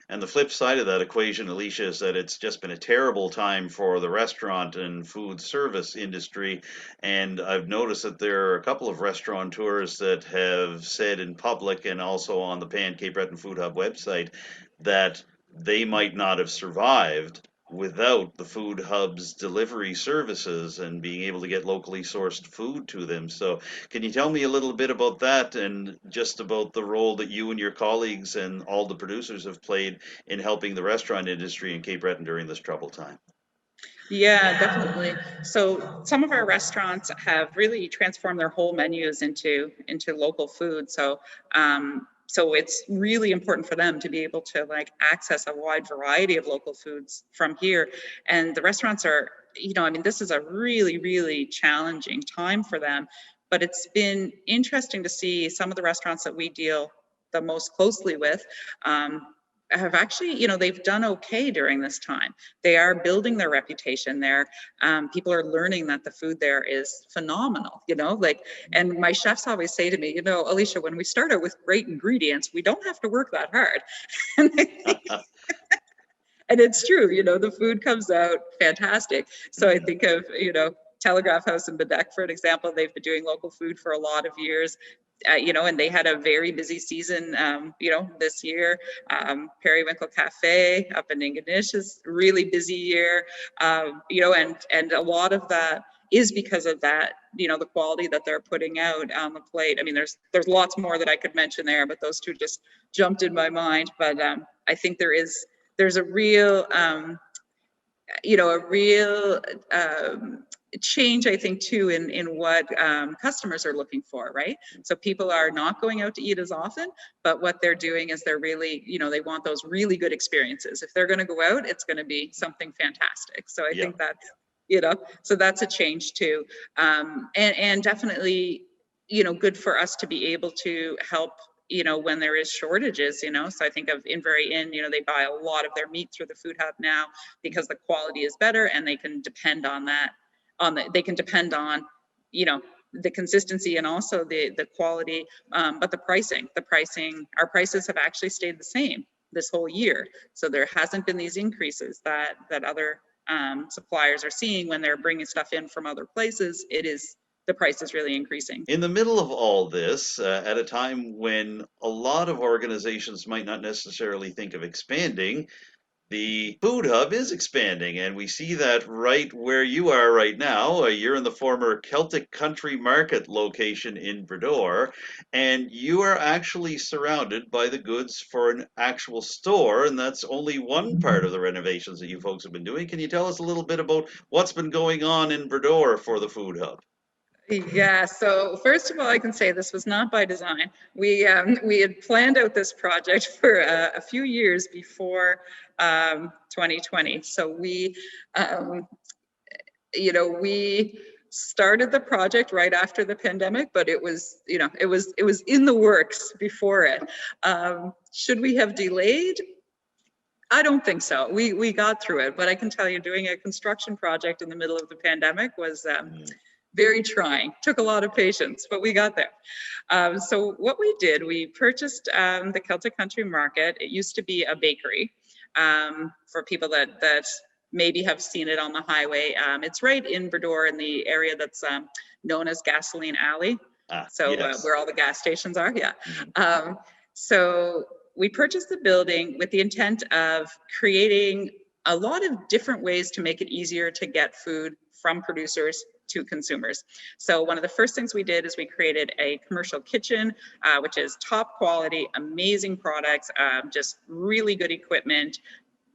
And the flip side of that equation, Alicia, is that it's just been a terrible time for the restaurant and food service industry. And I've noticed that there are a couple of restaurateurs that have said in public and also on the Cape Breton Food Hub website that they might not have survived without the food hub's delivery services and being able to get locally sourced food to them. So can you tell me a little bit about that and just about the role that you and your colleagues and all the producers have played in helping the restaurant industry in Cape Breton during this troubled time? Yeah, definitely. So some of our restaurants have really transformed their whole menus into local food. So so it's really important for them to be able to like access a wide variety of local foods from here. And the restaurants are, you know, I mean, this is a really, really challenging time for them. But it's been interesting to see some of the restaurants that we deal the most closely with, have actually, you know, they've done okay during this time. They are building their reputation there. People are learning that the food there is phenomenal, you know, like, and my chefs always say to me, you know, Alicia, when we start out with great ingredients, we don't have to work that hard. And I think, and it's true, you know, the food comes out fantastic. So I think of, you know, Telegraph House in Bedeck, for an example. They've been doing local food for a lot of years. You know, and they had a very busy season, you know, this year. Periwinkle Cafe up in Ingonish is a really busy year, you know, and a lot of that is because of that, you know, the quality that they're putting out on the plate. I mean, there's lots more that I could mention there, but those two just jumped in my mind. But I think there's a real, you know, a real change, I think, too, in what customers are looking for, right? So people are not going out to eat as often, but what they're doing is they're really, you know, they want those really good experiences. If they're going to go out, it's going to be something fantastic. So I think that's, you know, so that's a change too. And definitely, you know, good for us to be able to help, you know, when there is shortages, you know. So I think of Inverary Inn, you know, they buy a lot of their meat through the food hub now because the quality is better and they can depend on that. They can depend on, you know, the consistency and also the quality, but the pricing, our prices have actually stayed the same this whole year. So there hasn't been these increases that other suppliers are seeing when they're bringing stuff in from other places. The price is really increasing. In the middle of all this, at a time when a lot of organizations might not necessarily think of expanding, the food hub is expanding, and we see that right where you are right now. You're in the former Celtic Country Market location in Boudreau, and you are actually surrounded by the goods for an actual store, and that's only one part of the renovations that you folks have been doing. Can you tell us a little bit about what's been going on in Boudreau for the food hub? Yeah, so first of all, I can say this was not by design. We had planned out this project for a few years before 2020. So we, you know, we started the project right after the pandemic, but it was, you know, it was in the works before it. Should we have delayed? I don't think so. We got through it, but I can tell you, doing a construction project in the middle of the pandemic was very trying. Took a lot of patience, but we got there. So what we did, we purchased the Celtic Country Market. It used to be a bakery. For people that maybe have seen it on the highway, it's right in Boudreau, in the area that's known as Gasoline Alley. So yes. Where all the gas stations are, yeah. So we purchased the building with the intent of creating a lot of different ways to make it easier to get food from producers to consumers. So one of the first things we did is we created a commercial kitchen, which is top quality, amazing products, just really good equipment,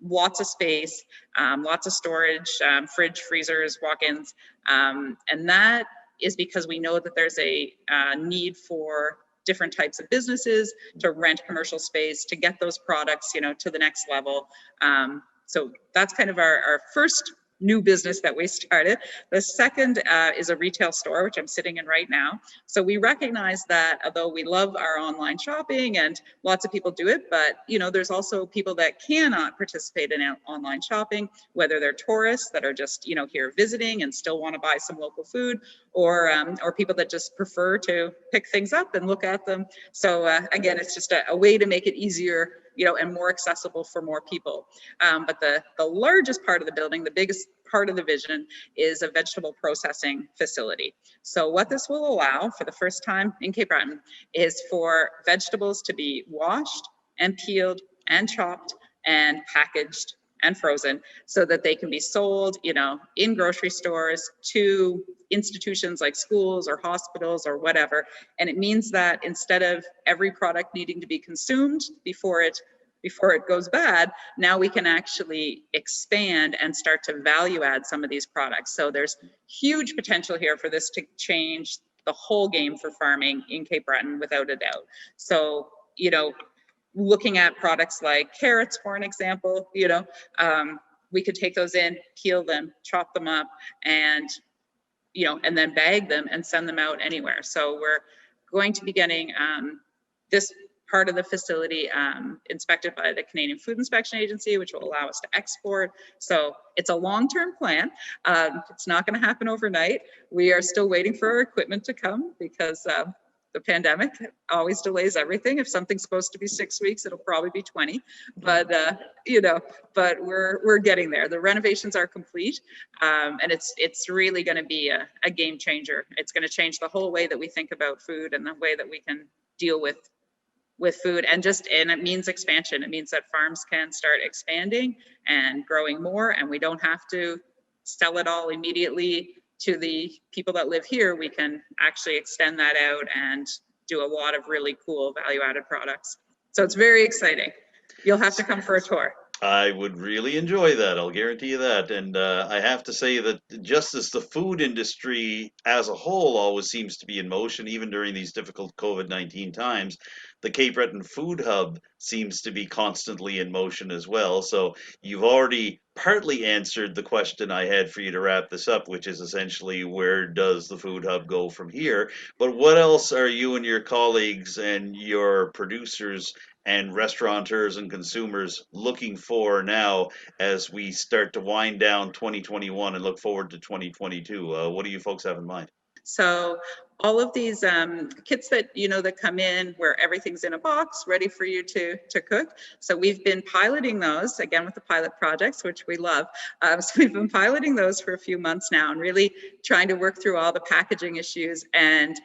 lots of space, lots of storage, fridge, freezers, walk-ins. And that is because we know that there's a need for different types of businesses to rent commercial space to get those products, you know, to the next level. So that's kind of our first new business that we started. The second is a retail store, which I'm sitting in right now. So we recognize that although we love our online shopping and lots of people do it, but you know, there's also people that cannot participate in online shopping, whether they're tourists that are just, you know, here visiting and still want to buy some local food, or people that just prefer to pick things up and look at them. So again, it's just a way to make it easier, you know, and more accessible for more people. But the largest part of the building, the biggest part of the vision, is a vegetable processing facility. So what this will allow for the first time in Cape Breton is for vegetables to be washed and peeled and chopped and packaged and frozen so that they can be sold, you know, in grocery stores to institutions like schools or hospitals or whatever. And it means that instead of every product needing to be consumed before it goes bad, now we can actually expand and start to value add some of these products. So there's huge potential here for this to change the whole game for farming in Cape Breton, without a doubt. So, you know, looking at products like carrots, for an example, you know, we could take those in, peel them, chop them up, and, you know, and then bag them and send them out anywhere. So we're going to be getting this part of the facility inspected by the Canadian Food Inspection Agency, which will allow us to export. So it's a long-term plan. It's not going to happen overnight. We are still waiting for our equipment to come because the pandemic always delays everything. If something's supposed to be 6 weeks, it'll probably be 20. But but we're getting there. The renovations are complete, and it's really going to be a game changer. It's going to change the whole way that we think about food and the way that we can deal with food, and it means expansion. It means that farms can start expanding and growing more, and we don't have to sell it all immediately to the people that live here. We can actually extend that out and do a lot of really cool value-added products. So it's very exciting. You'll have to come for a tour. I would really enjoy that. I'll guarantee you that. And I have to say that just as the food industry as a whole always seems to be in motion, even during these difficult COVID-19 times, the Cape Breton Food Hub seems to be constantly in motion as well. So you've already partly answered the question I had for you to wrap this up, which is essentially, where does the Food Hub go from here? But what else are you and your colleagues and your producers and restaurateurs and consumers looking for now as we start to wind down 2021 and look forward to 2022? What do you folks have in mind? So all of these kits that that come in where everything's in a box ready for you to cook. So we've been piloting those again with the pilot projects, which we love. So we've been piloting those for a few months now and really trying to work through all the packaging issues. And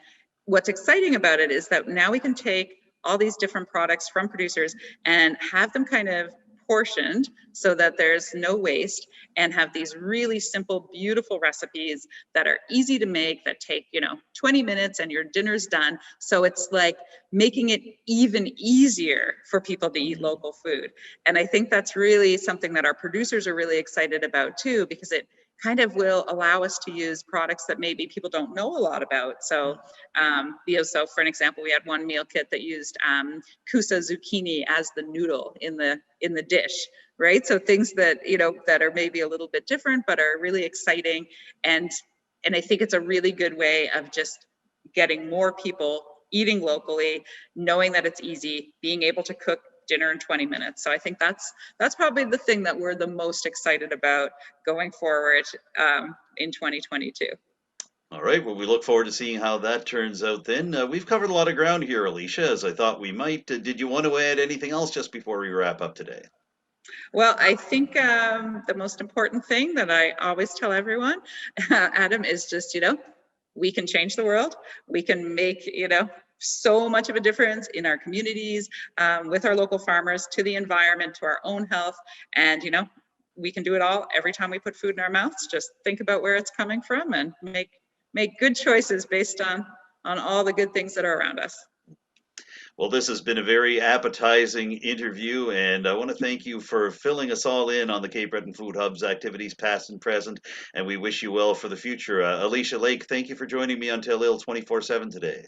what's exciting about it is that now we can take all these different products from producers and have them kind of portioned so that there's no waste, and have these really simple, beautiful recipes that are easy to make, that take 20 minutes and your dinner's done. So it's like making it even easier for people to eat local food. And I think that's really something that our producers are really excited about too, because it kind of will allow us to use products that maybe people don't know a lot about. So, so for an example, we had one meal kit that used kusa zucchini as the noodle in the dish, right? So things that that are maybe a little bit different, but are really exciting, and I think it's a really good way of just getting more people eating locally, knowing that it's easy, being able to cook dinner in 20 minutes. So I think that's probably the thing that we're the most excited about going forward in 2022. All right, well, we look forward to seeing how that turns out then. We've covered a lot of ground here, Alicia, as I thought we might. Did you want to add anything else just before we wrap up today? Well, I think the most important thing that I always tell everyone, Adam, is just, we can change the world. We can make, so much of a difference in our communities, with our local farmers, to the environment, to our own health. And, we can do it all every time we put food in our mouths. Just think about where it's coming from and make good choices based on all the good things that are around us. Well, this has been a very appetizing interview, and I want to thank you for filling us all in on the Cape Breton Food Hub's activities, past and present, and we wish you well for the future. Alicia Lake, thank you for joining me on Telile 24/7 today.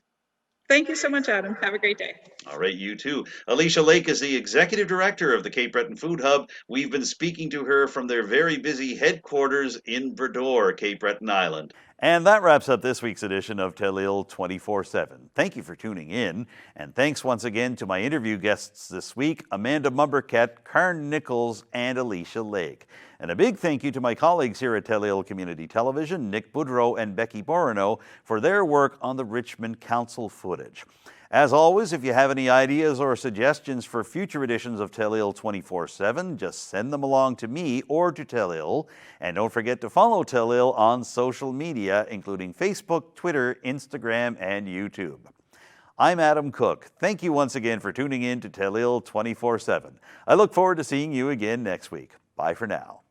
Thank you so much, Adam. Have a great day. All right, you too. Alicia Lake is the Executive Director of the Cape Breton Food Hub. We've been speaking to her from their very busy headquarters in Boudreau, Cape Breton Island. And that wraps up this week's edition of Telile 24/7. Thank you for tuning in, and thanks once again to my interview guests this week, Amanda Mumberket, Karn Nichols, and Alicia Lake. And a big thank you to my colleagues here at Telile Community Television, Nick Boudreau and Becky Bourinot, for their work on the Richmond Council footage. As always, if you have any ideas or suggestions for future editions of Telile 24/7, just send them along to me or to Telile. And don't forget to follow Telile on social media, including Facebook, Twitter, Instagram, and YouTube. I'm Adam Cooke. Thank you once again for tuning in to Telile 24/7. I look forward to seeing you again next week. Bye for now.